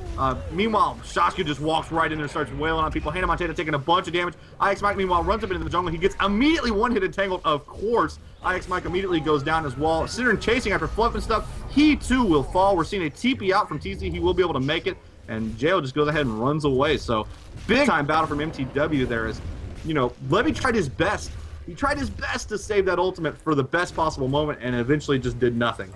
Meanwhile, Shasku just walks right in there and starts wailing on people. Hannah Montana taking a bunch of damage. IX Mike, meanwhile, runs up into the jungle. He gets immediately one-hit entangled, of course. IX Mike immediately goes down as well. Cinder chasing after Fluff and stuff. He, too, will fall. We're seeing a TP out from TC. He will be able to make it. And Jail just goes ahead and runs away. So, big-time battle from mTw there is, you know, Levy tried his best. He tried his best to save that ultimate for the best possible moment and eventually just did nothing.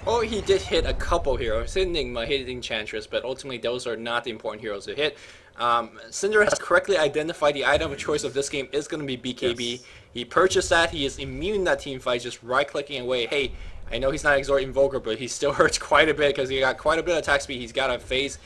Oh, he did hit a couple heroes. Hit Enigma, hit Enchantress, but ultimately those are not the important heroes to hit. Cinder has correctly identified the item of choice of this game is going to be BKB. Yes. He purchased that. He is immune in that team fight, just right-clicking away. Hey, I know he's not Exort Invoker, but he still hurts quite a bit because he got quite a bit of attack speed. He's got a phase.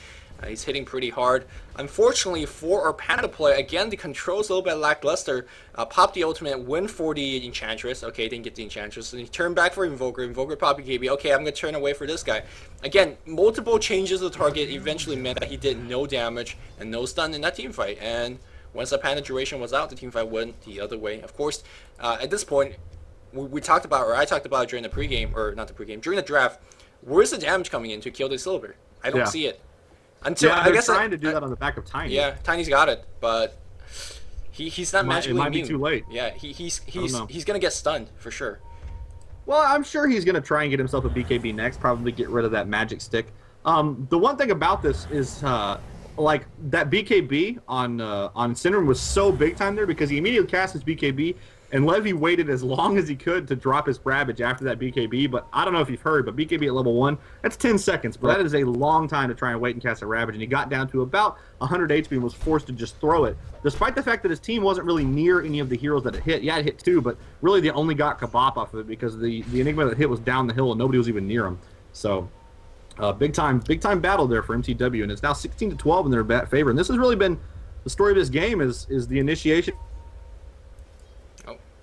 He's hitting pretty hard. Unfortunately for our Panda play, again, the control's a little bit lackluster. Pop the ultimate, win for the Enchantress. Okay, didn't get the Enchantress. And he turned back for Invoker. Invoker pop BKB. Okay, I'm going to turn away for this guy. Again, multiple changes of the target eventually meant that he did no damage and no stun in that team fight. And once the Panda duration was out, the team fight went the other way. Of course, at this point, we talked about, or I talked about during the pregame, or not the pregame, during the draft, where's the damage coming in to kill the Silver? I don't see it. Until yeah, I guess trying to do that on the back of Tiny. Yeah, Tiny's got it, but he's not magically immune. It might be too late. Yeah, he's gonna get stunned for sure. Well, I'm sure he's gonna try and get himself a BKB next. Probably get rid of that magic stick. The one thing about this is like that BKB on Cinder was so big time there because he immediately cast his BKB. And Levy waited as long as he could to drop his Ravage after that BKB, but I don't know if you've heard, but BKB at level 1, that's 10 seconds, but that is a long time to try and wait and cast a Ravage, and he got down to about 100 HP and was forced to just throw it, despite the fact that his team wasn't really near any of the heroes that it hit. Yeah, it hit 2, but really they only got Kabop off of it because the Enigma that hit was down the hill and nobody was even near him. So, big time battle there for mTw, and it's now 16-12 in their favor, and this has really been the story of this game is the initiation.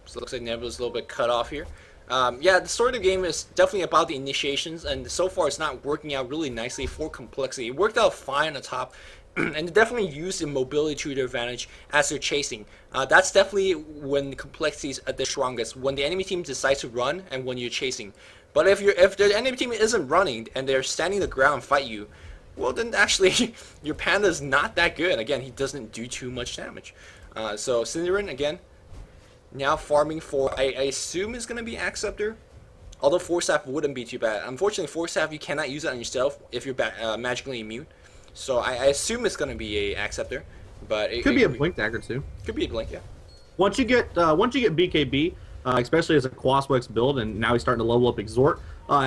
So it looks like Nebula's a little bit cut off here. Yeah, the story of the game is definitely about the initiations, and so far it's not working out really nicely for complexity. It worked out fine on the top, and definitely used the mobility to their advantage as they're chasing. That's definitely when the complexity is at the strongest, when the enemy team decides to run and when you're chasing. But if the enemy team isn't running and they're standing the ground and fight you, well then actually your Panda's not that good. Again, he doesn't do too much damage. So Cinderin again, now farming for, I assume is going to be Acceptor. Although Force Staff wouldn't be too bad. Unfortunately, Force Staff, you cannot use it on yourself if you're magically immune. So I assume it's going to be a Acceptor. But it could be a Blink Dagger too. Could be a Blink, yeah. Once you get BKB, especially as a Quaswex build, and now he's starting to level up Exort,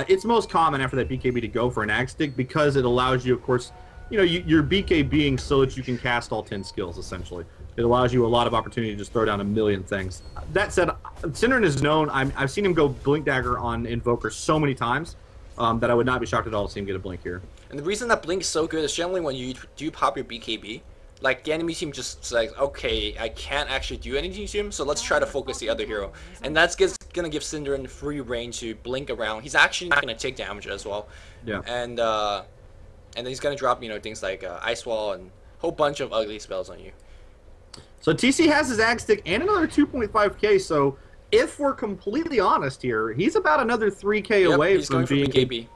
it's most common after that BKB to go for an Ag Stick because it allows you, of course, you know, you're BKBing so that you can cast all 10 skills, essentially. It allows you a lot of opportunity to just throw down a million things. That said, Cinderin is known. I've seen him go Blink Dagger on Invoker so many times that I would not be shocked at all to see him get a Blink here. And the reason that Blink is so good is generally when you do pop your BKB, like the enemy team just like, okay, I can't actually do anything to him, so let's try to focus the other hero. And that's going to give Cinderin free reign to blink around. He's actually not going to take damage as well. Yeah. And then he's going to drop, you know, things like Ice Wall and a whole bunch of ugly spells on you. So TC has his Ag Stick and another 2.5k, so if we're completely honest here, he's about another 3k away from being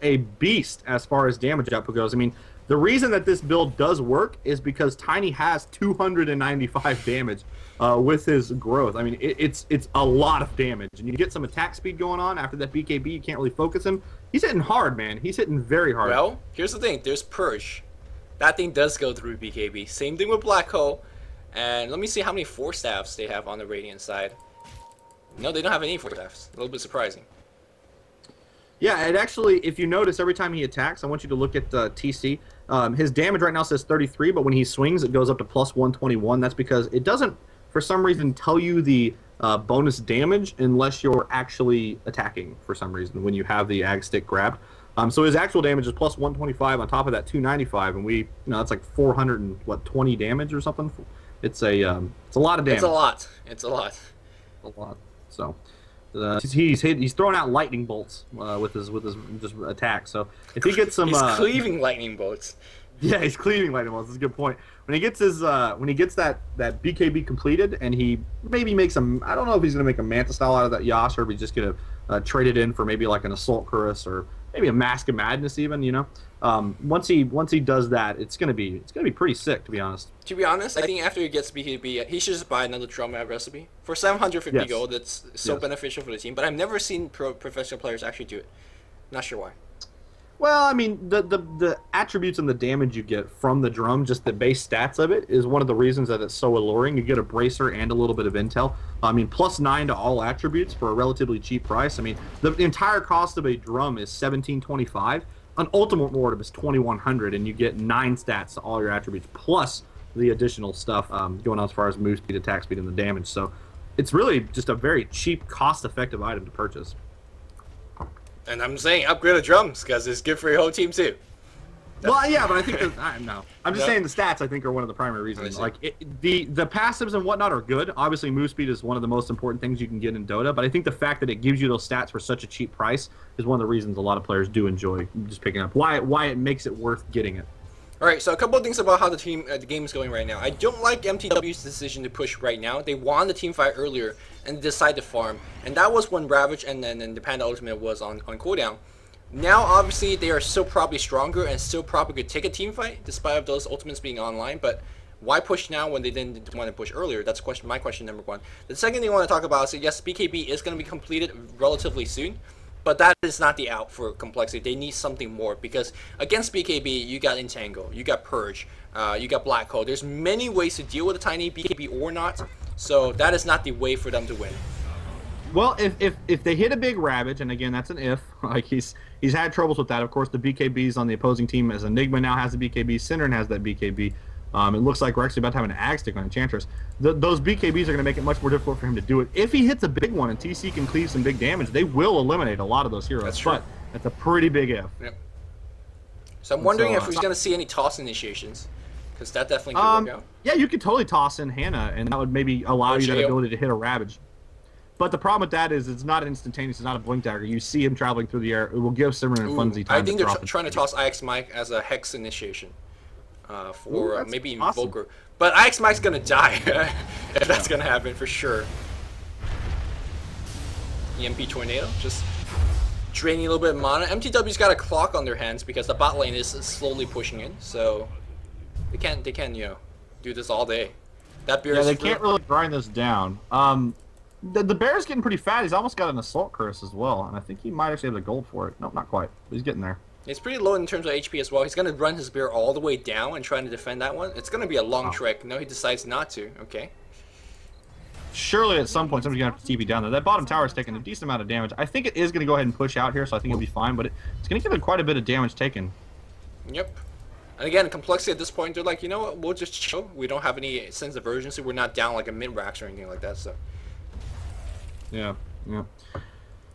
a beast as far as damage output goes. I mean, the reason that this build does work is because Tiny has 295 damage with his growth. I mean, it's a lot of damage, and you get some attack speed going on after that BKB. You can't really focus him. He's hitting hard, man. He's hitting very hard. Well, here's the thing. There's Purge. That thing does go through BKB. Same thing with Black Hole. And let me see how many Force Staffs they have on the Radiant side. No, they don't have any Force Staffs. A little bit surprising. Yeah, it actually, if you notice, every time he attacks, I want you to look at TC. His damage right now says 33, but when he swings, it goes up to plus 121. That's because it doesn't, for some reason, tell you the bonus damage unless you're actually attacking for some reason when you have the Ag Stick grabbed. So his actual damage is plus 125 on top of that 295, and we, that's like 420 damage or something. It's a lot of damage. It's a lot. It's a lot. A lot. So he's throwing out lightning bolts with his just attack. So if he gets some, he's cleaving lightning bolts. Yeah, he's cleaving lightning bolts. That's a good point. When he gets his that BKB completed, and he maybe makes a, I don't know if he's gonna make a Manta style out of that Yash, or if he's just gonna trade it in for maybe like an Assault Cuirass or maybe a Mask of Madness even. You know, once he does that, it's gonna be pretty sick, to be honest. To be honest, I think after he gets BKB, he should just buy another drum at recipe for 750 gold. That's so beneficial for the team. But I've never seen professional players actually do it. Not sure why. Well, I mean, the attributes and the damage you get from the drum, just the base stats of it, is one of the reasons that it's so alluring. You get a bracer and a little bit of intel. I mean, +9 to all attributes for a relatively cheap price. I mean, the entire cost of a drum is 1725. An ultimate mortem is 2100, and you get 9 stats to all your attributes, plus the additional stuff going on as far as move speed, attack speed, and the damage. So it's really just a very cheap, cost-effective item to purchase. And I'm saying upgrade the drums because it's good for your whole team too. Well, yeah, but I think I'm just saying the stats I think are one of the primary reasons. Like the passives and whatnot are good. Obviously, move speed is one of the most important things you can get in Dota. But I think the fact that it gives you those stats for such a cheap price is one of the reasons a lot of players do enjoy just picking up. Why it makes it worth getting it. All right, so a couple of things about how the game is going right now. I don't like mTw's decision to push right now. They won the team fight earlier and decide to farm, and that was when Ravage and then the Panda Ultimate was on cooldown. Now, obviously, they are still probably stronger and still probably could take a team fight despite of those ultimates being online. But why push now when they didn't want to push earlier? That's my question number one. The second thing I want to talk about is that yes, BKB is going to be completed relatively soon. But that is not the out for Complexity. They need something more because against BKB, you got Entangle, you got Purge, you got Black Hole. There's many ways to deal with a tiny BKB or not. So that is not the way for them to win. Well, if they hit a big Ravage, and again that's an if, like he's had troubles with that. Of course, the BKBs on the opposing team, as Enigma now has the BKB, Synderen has that BKB. It looks like we're actually about to have an Ag Stick on Enchantress. Those BKBs are going to make it much more difficult for him to do it. If he hits a big one and TC can cleave some big damage, they will eliminate a lot of those heroes. That's true. But that's a pretty big if. Yep. So I'm wondering if we're going to see any toss initiations, because that definitely could work out. Yeah, you could totally toss in Hannah, and that would maybe allow you that ability to hit a Ravage. But the problem with that is it's not instantaneous. It's not a blink dagger. You see him traveling through the air. It will give Synderen and Funzy time. I think they're trying to toss IX Mike as a Hex initiation. For maybe even awesome. Volker. But IX Mike's gonna die if that's gonna happen for sure. EMP Tornado, just draining a little bit of mana. mTw's got a clock on their hands because the bot lane is slowly pushing in, so they can do this all day. That bear they can't really grind this down. The bear's getting pretty fat. He's almost got an Assault Curse as well, and I think he might actually have the gold for it. Nope, not quite. But he's getting there. It's pretty low in terms of HP as well. He's going to run his bear all the way down and trying to defend that one. It's going to be a long trek. No, he decides not to. Okay. Surely at some point somebody's going to have to TP down there. That bottom tower is taking a decent amount of damage. I think it is going to go ahead and push out here, so I think it'll be fine, but it's going to give it quite a bit of damage taken. Yep. And again, Complexity at this point, they're like, you know what, we'll just chill. We don't have any sense of urgency. We're not down like a mid-rax or anything like that, so. Yeah.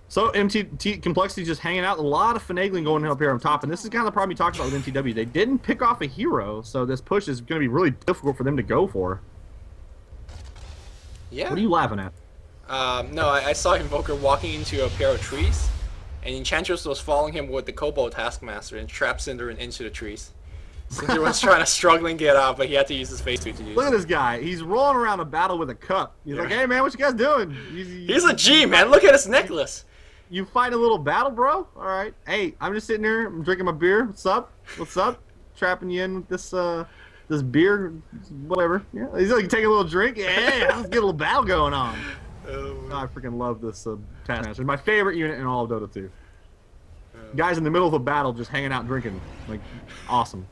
So Complexity just hanging out, a lot of finagling going up here on top, and this is kind of the problem you talked about with mTw. They didn't pick off a hero, so this push is going to be really difficult for them to go for. Yeah. What are you laughing at? No, I saw Invoker walking into a pair of trees, and Enchantress was following him with the Kobold Taskmaster and trapped Synderen into the trees. Synderen was trying to struggle and get out, but he had to use his face to use Look at this guy. He's rolling around a battle with a cup. He's like, hey, man, what you guys doing? He's a G, man. Look at his necklace. You fight a little battle, bro? All right. Hey, I'm just sitting here. I'm drinking my beer. What's up? What's up? Trapping you in with this beer, whatever. Yeah. He's like, take a little drink. Yeah, let's get a little battle going on. I freaking love this Taskmaster. My favorite unit in all of Dota 2. Guys in the middle of a battle just hanging out drinking. Like, awesome.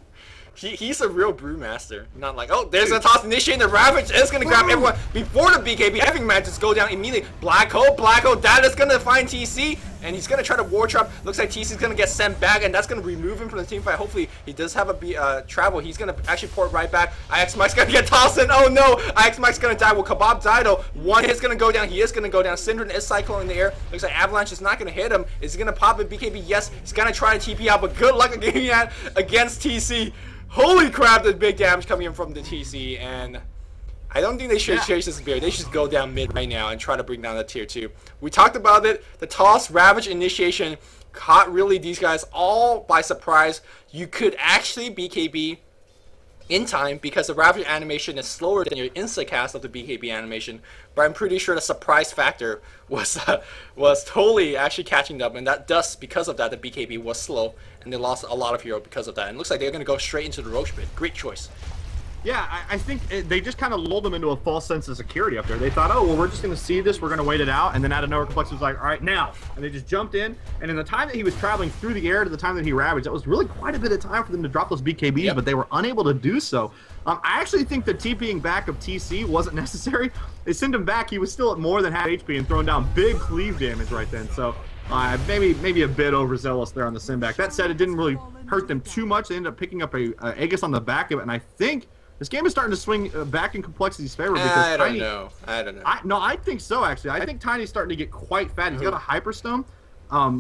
He's a real brewmaster. Not like, oh, there's a toss initiating the Ravage. It's going to grab everyone before the BKB. Having matches go down immediately. Black Hole. That is going to find TC. And he's going to try to war trap. Looks like TC's going to get sent back. And that's going to remove him from the team fight. Hopefully, he does have a travel. He's going to actually port right back. IX Mike's going to get tossed in. Oh, no. IX Mike's going to die. Well, Kebab died, though. One hit's going to go down. He is going to go down. Synderen is cycling in the air. Looks like Avalanche is not going to hit him. Is he going to pop a BKB? Yes. He's going to try to TP out. But good luck getting that against TC. Holy crap, there's big damage coming in from the TC, and I don't think they should chase this bear. They should go down mid right now and try to bring down the tier 2. We talked about it. The toss, Ravage, initiation caught really these guys all by surprise. You could actually BKB in time because the Ravage animation is slower than your insta-cast of the BKB animation, but I'm pretty sure the surprise factor was totally actually catching up, and that thus, because of that, the BKB was slow, and they lost a lot of hero because of that. And it looks like they're going to go straight into the Roche pit. Great choice. Yeah, I think they just kind of lulled them into a false sense of security up there. They thought, oh, well, we're just going to see this, we're going to wait it out, and then out of nowhere, Complex was like, all right, now. And they just jumped in, and in the time that he was traveling through the air to the time that he ravaged, that was really quite a bit of time for them to drop those BKBs, but they were unable to do so. I actually think the TPing back of TC wasn't necessary. They sent him back, he was still at more than half HP and throwing down big cleave damage right then, so maybe a bit overzealous there on the send back. That said, it didn't really hurt them too much. They ended up picking up a Aegis on the back of it, and I think this game is starting to swing back in Complexity's favor because I don't know. I think so, actually. I think Tiny's starting to get quite fat. He's got a Hyperstone.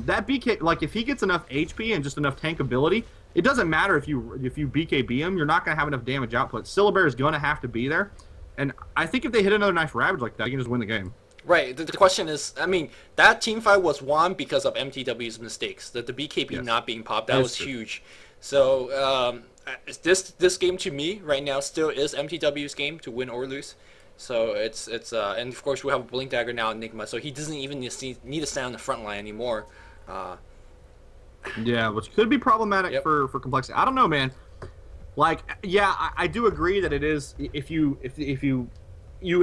That BK, like, if he gets enough HP and just enough tankability, it doesn't matter if you BKB him. You're not going to have enough damage output. Syllabear is going to have to be there. And I think if they hit another nice Ravage like that, you can just win the game. Right. The question is, I mean, that team fight was won because of mTw's mistakes. The BKB not being popped, that was huge. So, this game to me right now still is mTw's game to win or lose. So it's and of course we have a Blink Dagger now, Enigma, so he doesn't even need to stand on the front line anymore. Yeah, which could be problematic for Complexity. I don't know, man. Like, yeah, I do agree that it is if you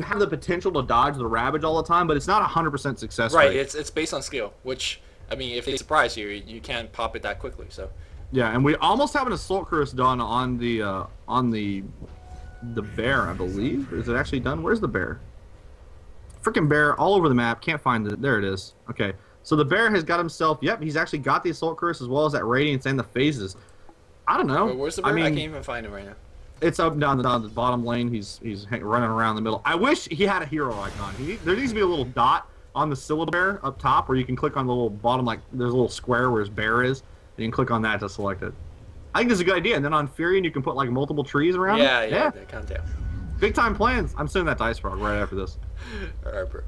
have the potential to dodge the Ravage all the time, but it's not 100% success rate. Right. It's based on skill, which, I mean, if they surprise you, you can't pop it that quickly. So. Yeah, and we almost have an Assault Curse done on the bear, I believe. Is it actually done? Where's the bear? Freaking bear all over the map. Can't find it. There it is. Okay. So the bear has got himself. Yep, he's actually got the Assault Curse as well as that Radiance and the phases. I don't know. Where's the bear? I can't even find him right now. It's up down the bottom lane. He's running around the middle. I wish he had a hero icon. There needs to be a little dot on the Syllabear up top where you can click on the little bottom, like there's a little square where his bear is. You can click on that to select it. I think this is a good idea. And then on Furion, you can put like multiple trees around. Yeah. Calm down. Big time plans. I'm sending that to Ice Frog right after this. All right, bro.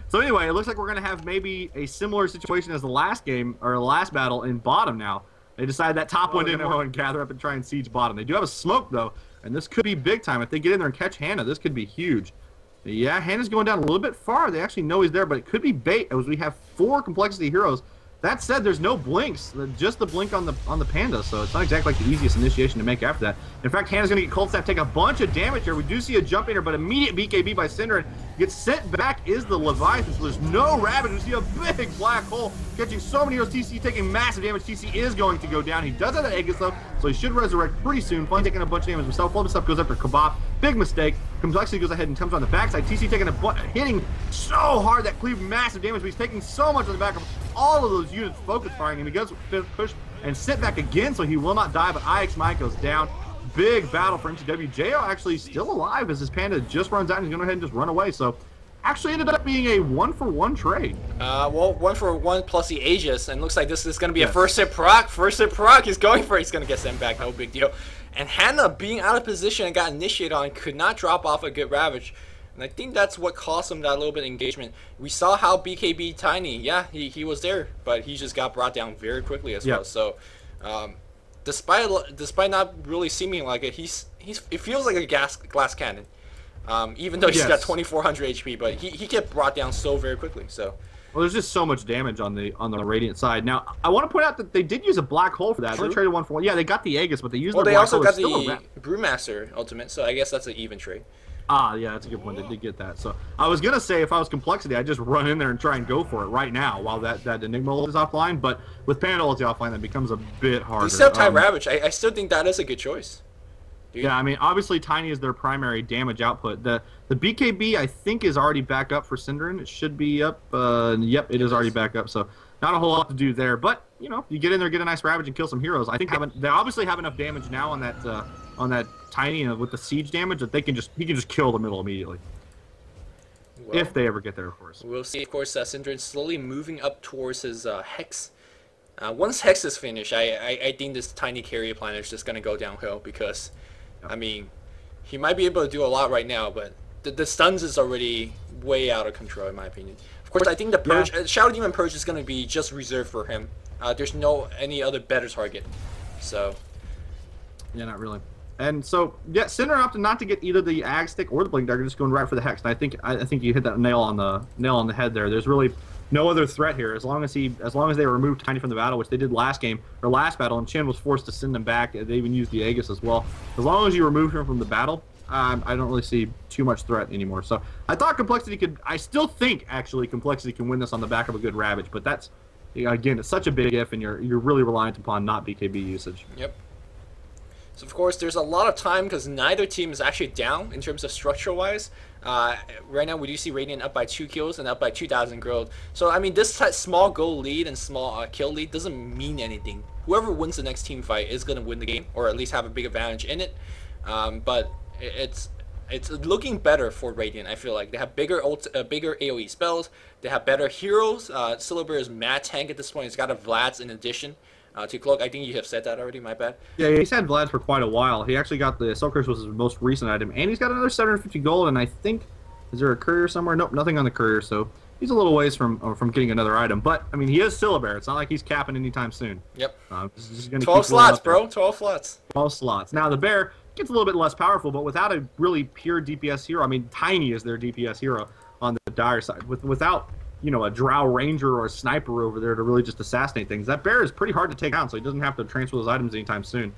So anyway, it looks like we're gonna have maybe a similar situation as the last game or the last battle in bottom. Now they decided that top one didn't know and gather up and try and siege bottom. They do have a smoke though, and this could be big time if they get in there and catch Hannah. This could be huge. Yeah, Hannah's going down a little bit far. They actually know he's there, but it could be bait as we have 4 Complexity heroes. That said, there's no blinks, just the blink on the panda, so it's not exactly like the easiest initiation to make after that. In fact, Hannah's going to get Cold Snap, take a bunch of damage here. We do see a jump in here, but immediate BKB by Synderen. Gets sent back is the Leviathan, so there's no Ravage. We see a big black hole catching so many heroes. TC taking massive damage. TC is going to go down. He does have that Aegis though, so he should resurrect pretty soon. Fun taking a bunch of damage himself. All this stuff goes after Kebab. Big mistake. Complexity goes ahead and comes on the backside. TC taking hitting so hard that cleave massive damage, but he's taking so much on the back of all of those units focus firing, and he goes push and sit back again, so he will not die, but IX Mike goes down. Big battle for mTw. Jo actually still alive as his panda just runs out and he's going to go ahead and just run away, so actually ended up being a 1-for-1 trade. Well, 1-for-1 plus the Aegis, and looks like this is going to be a first hit proc. First hit proc, he's going for it. He's going to get sent back, no big deal. And Hannah, being out of position and got initiated on, could not drop off a good Ravage. And I think that's what cost him that little bit of engagement. We saw how BKB Tiny, yeah, he was there, but he just got brought down very quickly as well. So, despite not really seeming like it, it feels like a glass cannon. Even though he's got 2,400 HP, but he get brought down so very quickly. So. Well, there's just so much damage on the Radiant side. Now, I want to point out that they did use a black hole for that. They traded 1-for-1. Yeah, they got the Aegis, but they used their black hole. Well, they also got the Brewmaster ultimate, so I guess that's an even trade. Ah, yeah, that's a good point. They did get that. So I was gonna say if I was Complexity, I'd just run in there and try and go for it right now while that Enigma ult is offline. But with Panda ulti offline, that becomes a bit harder. They still have Time Ravage. I still think that is a good choice. Dude. Yeah, I mean, obviously Tiny is their primary damage output. The BKB I think is already back up for Synderen. It should be up. Yep, it is already back up. So not a whole lot to do there. But you know, you get in there, get a nice Ravage, and kill some heroes. I think they obviously have enough damage now on that Tiny with the siege damage that he can just kill the middle immediately. Well, if they ever get there, of course. We'll see. Of course, Synderen slowly moving up towards his Hex. Once Hex is finished, I think this Tiny carrier planet is just gonna go downhill because. I mean, he might be able to do a lot right now, but the stuns is already way out of control in my opinion. course, I think the Purge, Shadow Demon Purge is going to be just reserved for him. There's no any other better target. So. Yeah, not really. And so, yeah, Cinder opted not to get either the Ag Stick or the Blink Dagger, just going right for the Hex. And I think you hit that nail on the head there. There's really no other threat here as long as they removed Tiny from the battle, which they did last battle, and Chen was forced to send them back. They even used the Aegis as well. As long as you remove him from the battle, I don't really see too much threat anymore. So I thought Complexity could. I still think actually Complexity can win this on the back of a good Ravage, but that's again, it's such a big if, and you're really reliant upon not BKB usage. Yep. So of course, there's a lot of time because neither team is actually down in terms of structure-wise. Right now, we do see Radiant up by 2 kills and up by 2,000 gold. So I mean, this small goal lead and small kill lead doesn't mean anything. Whoever wins the next team fight is gonna win the game, or at least have a big advantage in it. But it's looking better for Radiant. I feel like they have bigger AOE spells. They have better heroes. Silver is mad tank at this point. He's got a Vlad's in addition. To Cloak, I think you have said that already, my bad. Yeah, he's had Vlad for quite a while. He actually got the Soul Curse, was his most recent item, and he's got another 750 gold, and I think, is there a courier somewhere? Nope, nothing on the courier, so he's a little ways from getting another item. But, I mean, he is Syllabear. It's not like he's capping anytime soon. Yep. Just gonna 12 slots, bro. 12 slots. 12 slots. Now, the Bear gets a little bit less powerful, but without a really pure DPS hero, I mean, Tiny is their DPS hero on the Dire side. Without a Drow Ranger or a Sniper over there to really just assassinate things. That Bear is pretty hard to take down, so he doesn't have to transfer those items anytime soon.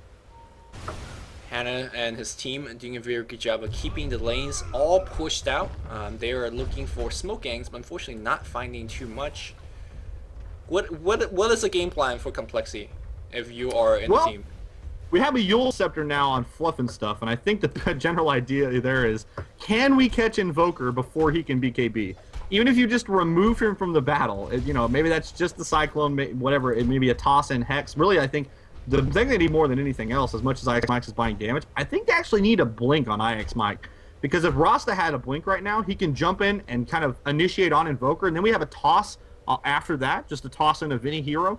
Hannah and his team are doing a very good job of keeping the lanes all pushed out. They are looking for smoke gangs, but unfortunately not finding too much. What is the game plan for Complexity if you are in the team? We have a Yule Scepter now on Fluff and stuff, and I think the general idea there is, can we catch Invoker before he can BKB? Even if you just remove him from the battle, maybe that's just the Cyclone, whatever, it may be a toss in Hex. Really, I think the thing they need more than anything else, as much as IX Mike is buying damage, I think they actually need a Blink on IX Mike. Because if Rasta had a Blink right now, he can jump in and kind of initiate on Invoker, and then we have a toss after that, just a toss in of any hero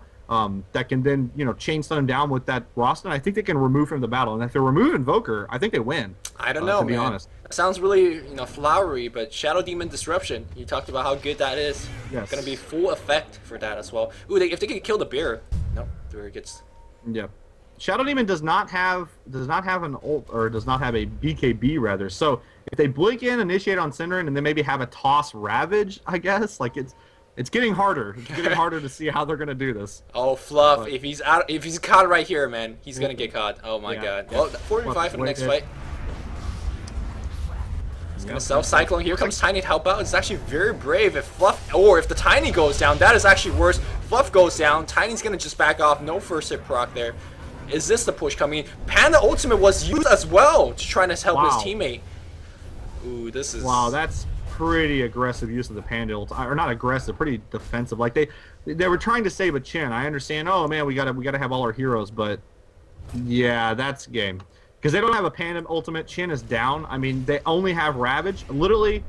that can then, chain stun him down with that Rasta. And I think they can remove him from the battle. And if they remove Invoker, I think they win. I don't know, to be honest. That sounds really, flowery, but Shadow Demon Disruption, you talked about how good that is. Yes. Gonna be full effect for that as well. Ooh, if they could kill the bear. Nope, the bear gets... Yeah. Shadow Demon does not have an ult, or does not have a BKB rather. So if they blink in, initiate on Synderen, and then maybe have a toss Ravage, I guess, like it's getting harder. It's getting harder to see how they're gonna do this. Oh, Fluff! But, if he's caught right here, man, he's gonna get caught. Oh my god. Well, 45 for the next fight. He's gonna self Cyclone. Here comes Tiny to help out. It's actually very brave. If Fluff, or if the Tiny goes down, that is actually worse. Fluff goes down. Tiny's gonna just back off. No first hit proc there. Is this the push coming in? Panda Ultimate was used as well to try to help his teammate. Ooh, this is... Wow, that's pretty aggressive use of the Panda ult. Or not aggressive, pretty defensive. Like they were trying to save a Chen. I understand, oh man, we gotta have all our heroes, but yeah, that's game. Because they don't have a Panda ultimate, Chen is down. I mean, they only have Ravage. Literally,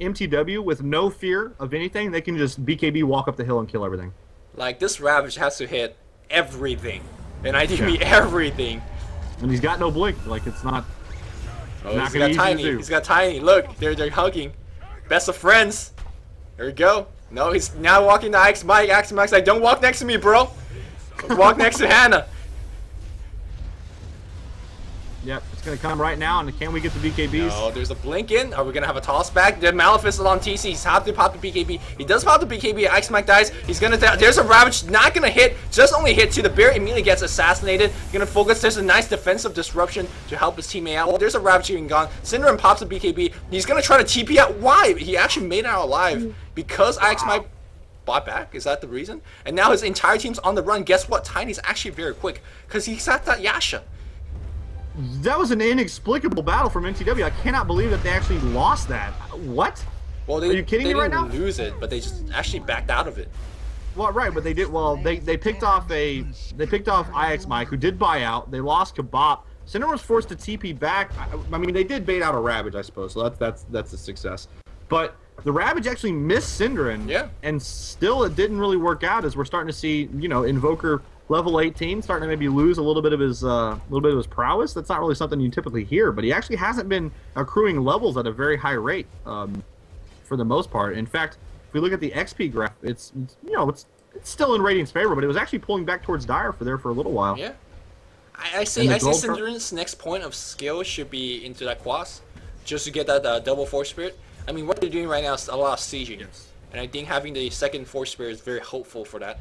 mTw with no fear of anything, they can just BKB walk up the hill and kill everything. Like, this Ravage has to hit everything. And I do mean everything. And he's got no blink. Like, it's not. Oh, he's got Tiny. He's got Tiny. Look, they're hugging. Best of friends. There we go. No, he's now walking to Ix Mike. Ix Mike's like, don't walk next to me, bro. Walk next to Hannah. Yep, it's going to come right now, and can we get the BKBs? No, there's a blink in. Are we going to have a toss back? The Maleficent is on TC. He's have to pop the BKB. He does pop the BKB. Ix Mike dies. He's going to... There's a Ravage. Not going to hit. Just only hit to the bear. Immediately gets assassinated. Going to focus. There's a nice defensive disruption to help his teammate out. Well, there's a Ravage being gone. Synderen pops the BKB. He's going to try to TP out. Why? He actually made it out alive because Ix Mike bought back. Is that the reason? And now his entire team's on the run. Guess what? Tiny's actually very quick because he's at that Yasha. That was an inexplicable battle from mTw. I cannot believe that they actually lost that. What? Well, are you kidding me right now? They didn't lose it, but they just actually backed out of it. Well, right, but they did. Well, they picked off IX Mike, who did buy out. They lost Kabop. Synderen was forced to TP back. I mean, they did bait out a Ravage, I suppose. So that's a success. But the Ravage actually missed Synderen. Yeah. And still, it didn't really work out. As we're starting to see, Invoker level 18, starting to maybe lose a little bit of his prowess. That's not really something you typically hear, but he actually hasn't been accruing levels at a very high rate for the most part. In fact, if we look at the XP graph, it's you know it's still in Radiant's favor, but it was actually pulling back towards Dire for a little while. Yeah. I see Syndra's next point of skill should be into that quas, just to get that double Force Spirit. I mean, what they're doing right now is a lot of sieging, and I think having the second Force Spirit is very helpful for that.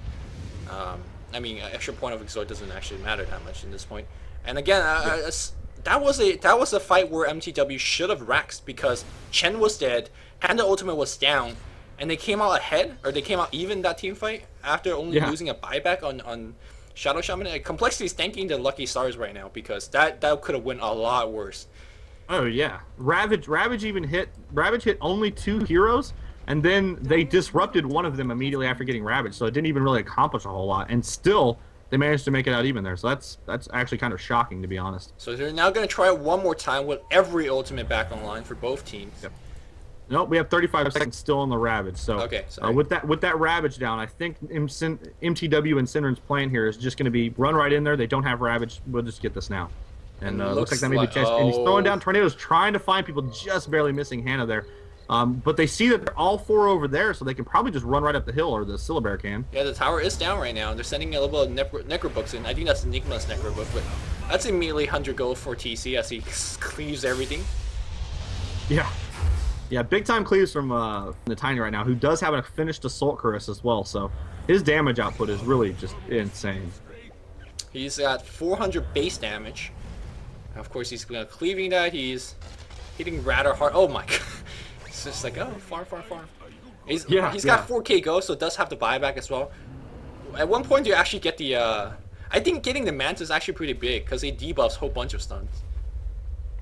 I mean, an extra point of exort doesn't actually matter that much in this point. And again, that was a fight where mTw should have raxed because Chen was dead, and the ultimate was down, and they came out ahead, or they came out even that team fight after only losing a buyback on Shadow Shaman. Complexity is thanking the lucky stars right now because that could have went a lot worse. Oh yeah, Ravage hit only 2 heroes, and then they disrupted one of them immediately after getting Ravaged, so it didn't even really accomplish a whole lot, and still they managed to make it out even there. So that's actually kind of shocking, to be honest. So they're now going to try it one more time with every ultimate back online for both teams. Yep. Nope, we have 35 seconds still on the Ravage. So okay, with that Ravage down, I think mTw and Syndra's plan here is just going to be run right in there. They don't have Ravage. We'll just get this now. And looks like that may be changed. And he's throwing down tornadoes, trying to find people, just barely missing Hannah there. But they see that they're all 4 over there, so they can probably just run right up the hill, or the Syllabear can. Yeah, the tower is down right now. They're sending a little bit of Necrobooks in. I think that's Enigma's Necrobook, but that's immediately 100 gold for TC as he cleaves everything. Yeah. Yeah, big time cleaves from the Tiny right now, who does have a finished Assault Cuirass as well, so his damage output is really just insane. He's got 400 base damage. Of course, he's cleaving that. He's hitting rather hard. Oh my god. It's just like, oh, farm. He's got 4k go, so it does have the buyback as well. At one point, you actually get the... I think getting the Manta is actually pretty big, because he debuffs a whole bunch of stuns.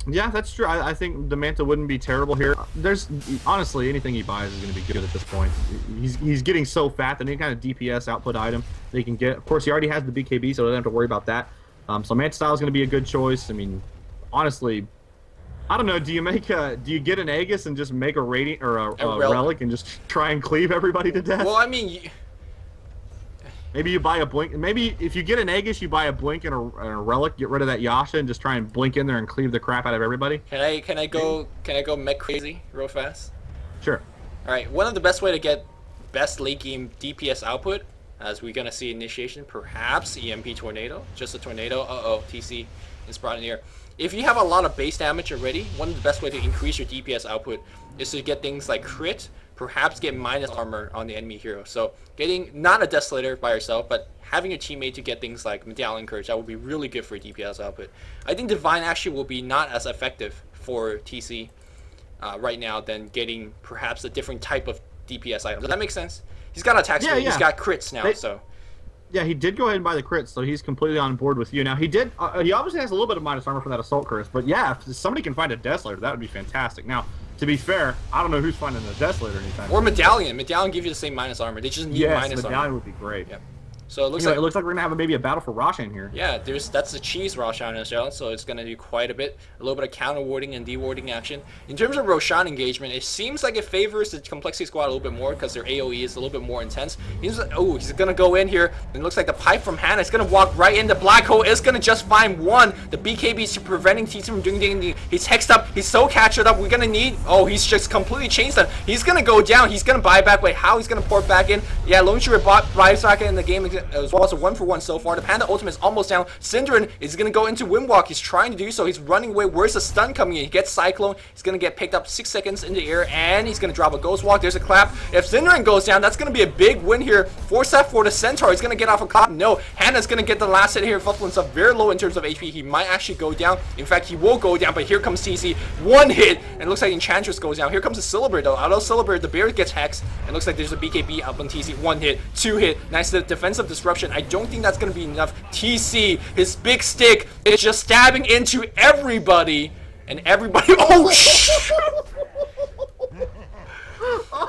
Yeah, that's true. I think the Manta wouldn't be terrible here. There's honestly anything he buys is going to be good at this point. He's getting so fat that any kind of DPS output item that he can get. Of course, he already has the BKB, so I don't have to worry about that. So Manta style is going to be a good choice. I mean, honestly, I don't know. Do you get an Aegis and just make a Radiant or a relic and just try and cleave everybody to death? Well, I mean. Maybe you buy a blink. Maybe if you get an Aegis, you buy a blink and a relic. Get rid of that Yasha and just try and blink in there and cleave the crap out of everybody. Can I go mech crazy real fast? Sure. All right. One of the best way to get best late game DPS output, as we're gonna see initiation, perhaps EMP tornado, just a tornado. TC is brought in here. If you have a lot of base damage already, one of the best way to increase your DPS output is to get things like crit. Perhaps get minus armor on the enemy hero. So getting not a Desolator by yourself, but having a teammate to get things like Medallion Courage, that would be really good for DPS output. I think Divine actually will be not as effective for TC right now than getting perhaps a different type of DPS item. Does that make sense? He's got attack speed. He's got crits now, so. Yeah, he did go ahead and buy the crits, so he's completely on board with you. Now, he obviously has a little bit of minus armor from that Assault Curse, but yeah, if somebody can find a Desolator, that would be fantastic. Now, to be fair, I don't know who's finding a Desolator anytime. Or Medallion. Medallion gives you the same minus armor. They just need minus armor. Medallion would be great. Yep. So it looks like we're gonna have maybe a battle for Roshan here. Yeah, that's the cheese Roshan as well, so it's gonna do quite a little bit of counter warding and de-warding action. In terms of Roshan engagement, it seems like it favors the Complexity Squad a little bit more because their AOE is a little bit more intense. He's gonna go in here, and it looks like the pipe from Hannah is gonna walk right in. The black hole is gonna just find one. The BKB is preventing TC from doing anything. He's hexed up. He's so catched up. We're gonna need. Oh, he's just completely changed them. He's gonna go down. He's gonna buy back. Wait, how he's gonna port back in? Yeah, Lone Shooter buys back in the game as well as a 1-for-1 so far. The Panda ultimate is almost down. Syndra is going to go into Windwalk. He's trying to do so. He's running away. Where's the stun coming in? He gets Cyclone. He's going to get picked up 6 seconds in the air, and he's going to drop a Ghost Walk. There's a clap. If Syndra goes down, that's going to be a big win here. 4-set for the Centaur. He's going to get off a clap. No. Hannah's going to get the last hit here. Fuffling stuff very low in terms of HP. He might actually go down. In fact, he will go down, but here comes TC. One hit, and it looks like Enchantress goes down. Here comes the Syllabear, though. Out of Syllabear, the bear gets hexed. It looks like there's a BKB up on TC. 1 hit, 2 hit. Nice defensive disruption. I don't think that's going to be enough. TC, his big stick is just stabbing into everybody, and everybody. Oh shit!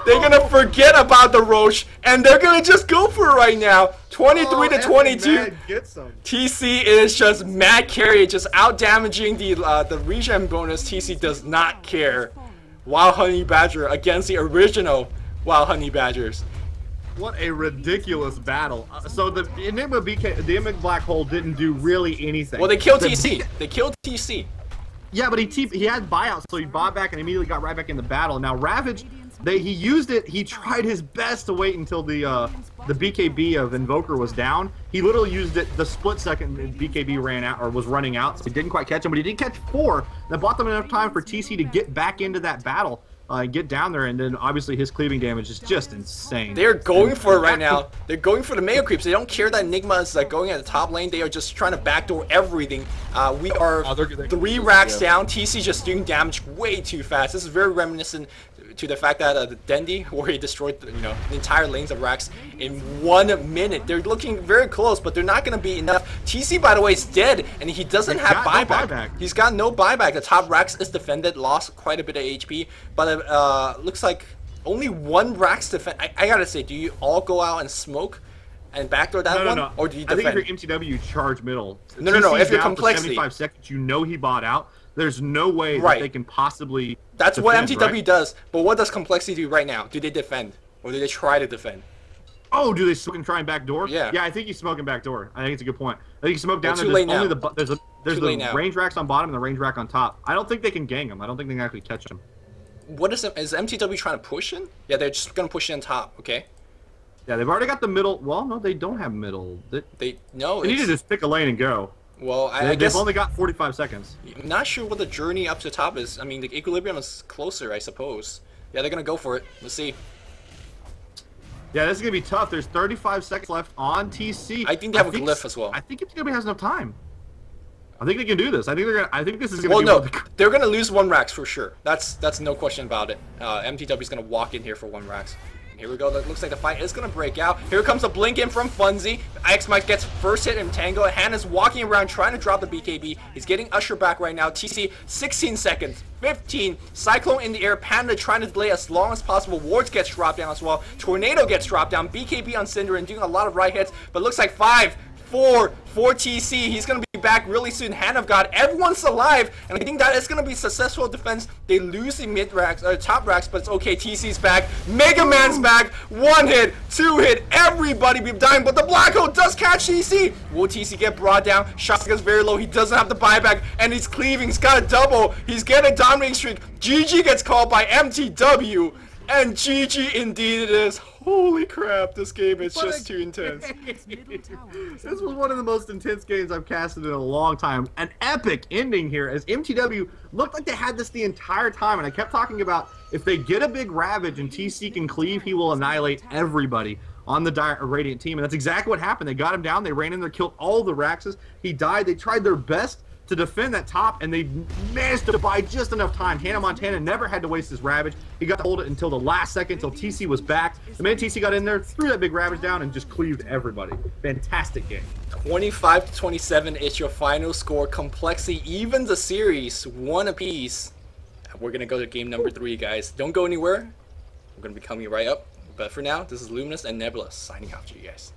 They're gonna forget about the Roche, and they're gonna just go for it right now. 23 to 22. TC is just mad carry, just out damaging the regen bonus. TC does not care. Wild Honey Badger against the original Wild Honey Badgers. What a ridiculous battle. So the Enigma Black Hole didn't do really anything. Well, they killed TC. They killed TC. Yeah, but he had buyouts, so he bought back and immediately got right back in the battle. Now Ravage, He used it. He tried his best to wait until the BKB of Invoker was down. He literally used it the split second BKB ran out or was running out. So he didn't quite catch him, but he did catch 4. That bought them enough time for TC to get back into that battle. Get down there, and then obviously his cleaving damage is just insane. They're going for it right now. They're going for the Mega Creeps. They don't care that Enigma is going at the top lane. They are just trying to backdoor everything. We are 3 racks down. TC just doing damage way too fast. This is very reminiscent to the fact that the Dendi, where he destroyed the entire lanes of racks in 1 minute. They're looking very close, but they're not going to be enough. TC, by the way, is dead, and he doesn't have buyback. No buyback. He's got no buyback. The top racks is defended, lost quite a bit of HP, but looks like only 1 racks defend. I gotta say, do you all go out and smoke and backdoor that one, or do you defend? I think if you're MTW, charge middle. No. If you're complexity, 75 seconds, you know he bought out. There's no way that they can possibly. That's defend, what MTW right? does. But what does complexity do right now? Do they defend, or do they try to defend? Oh, do they smoke and try and backdoor? Yeah. Yeah, I think he's smoking backdoor. I think it's a good point. I think he smoked down Too there. late There's now. there's the range racks on bottom and the range rack on top. I don't think they can gang him. I don't think they can actually catch him. What is MTW trying to push in? Yeah, they're just gonna push in top. Okay. Yeah, they've already got the middle. Well, no, they don't have middle. They need to just pick a lane and go. Well, I guess they've only got 45 seconds. I'm not sure what the journey up to top is. I mean, the equilibrium is closer, I suppose. Yeah, they're gonna go for it. Let's see. Yeah, this is gonna be tough. There's 35 seconds left on TC. I think they have a glyph as well. I think MTW has enough time. I think they can do this. I think this is gonna. Well, be no, they're gonna lose 1 racks for sure. That's no question about it. MTW is gonna walk in here for 1 racks. Here we go. That looks like the fight is going to break out. Here comes a blink in from Funzy. X-Mike gets first hit in Tango. Hannah's walking around trying to drop the BKB. He's getting Usher back right now. TC, 16 seconds. 15. Cyclone in the air. Panda trying to delay as long as possible. Wards gets dropped down as well. Tornado gets dropped down. BKB on Cinder and doing a lot of right hits. But looks like 5, 4 for TC. He's going to be back really soon. Hannah got everyone's alive, and I think that is going to be successful defense. They lose the mid racks or top racks, but it's okay. TC's back. Mega Man's back. 1 hit, 2 hit. Everybody be dying, but the black hole does catch TC. Will TC get brought down? Shotgun's very low. He doesn't have the buyback, and he's cleaving. He's got a double. He's getting a dominating streak. GG gets called by MTW. And GG indeed it is. Holy crap, this game is just too intense. This was one of the most intense games I've casted in a long time. An epic ending here as MTW looked like they had this the entire time, and I kept talking about if they get a big Ravage and TC can cleave, he will annihilate everybody on the Radiant team, and that's exactly what happened. They got him down, they ran in there, killed all the Raxes, he died, they tried their best to defend that top, and they managed to buy just enough time. Hannah Montana never had to waste his Ravage. He got to hold it until the last second, until TC was back. The minute TC got in there, threw that big Ravage down, and just cleaved everybody. Fantastic game. 25-27 is your final score. Complexity even the series, 1 apiece. We're going to go to game number 3, guys. Don't go anywhere. We're going to be coming right up. But for now, this is Luminous and Nebula signing out to you guys.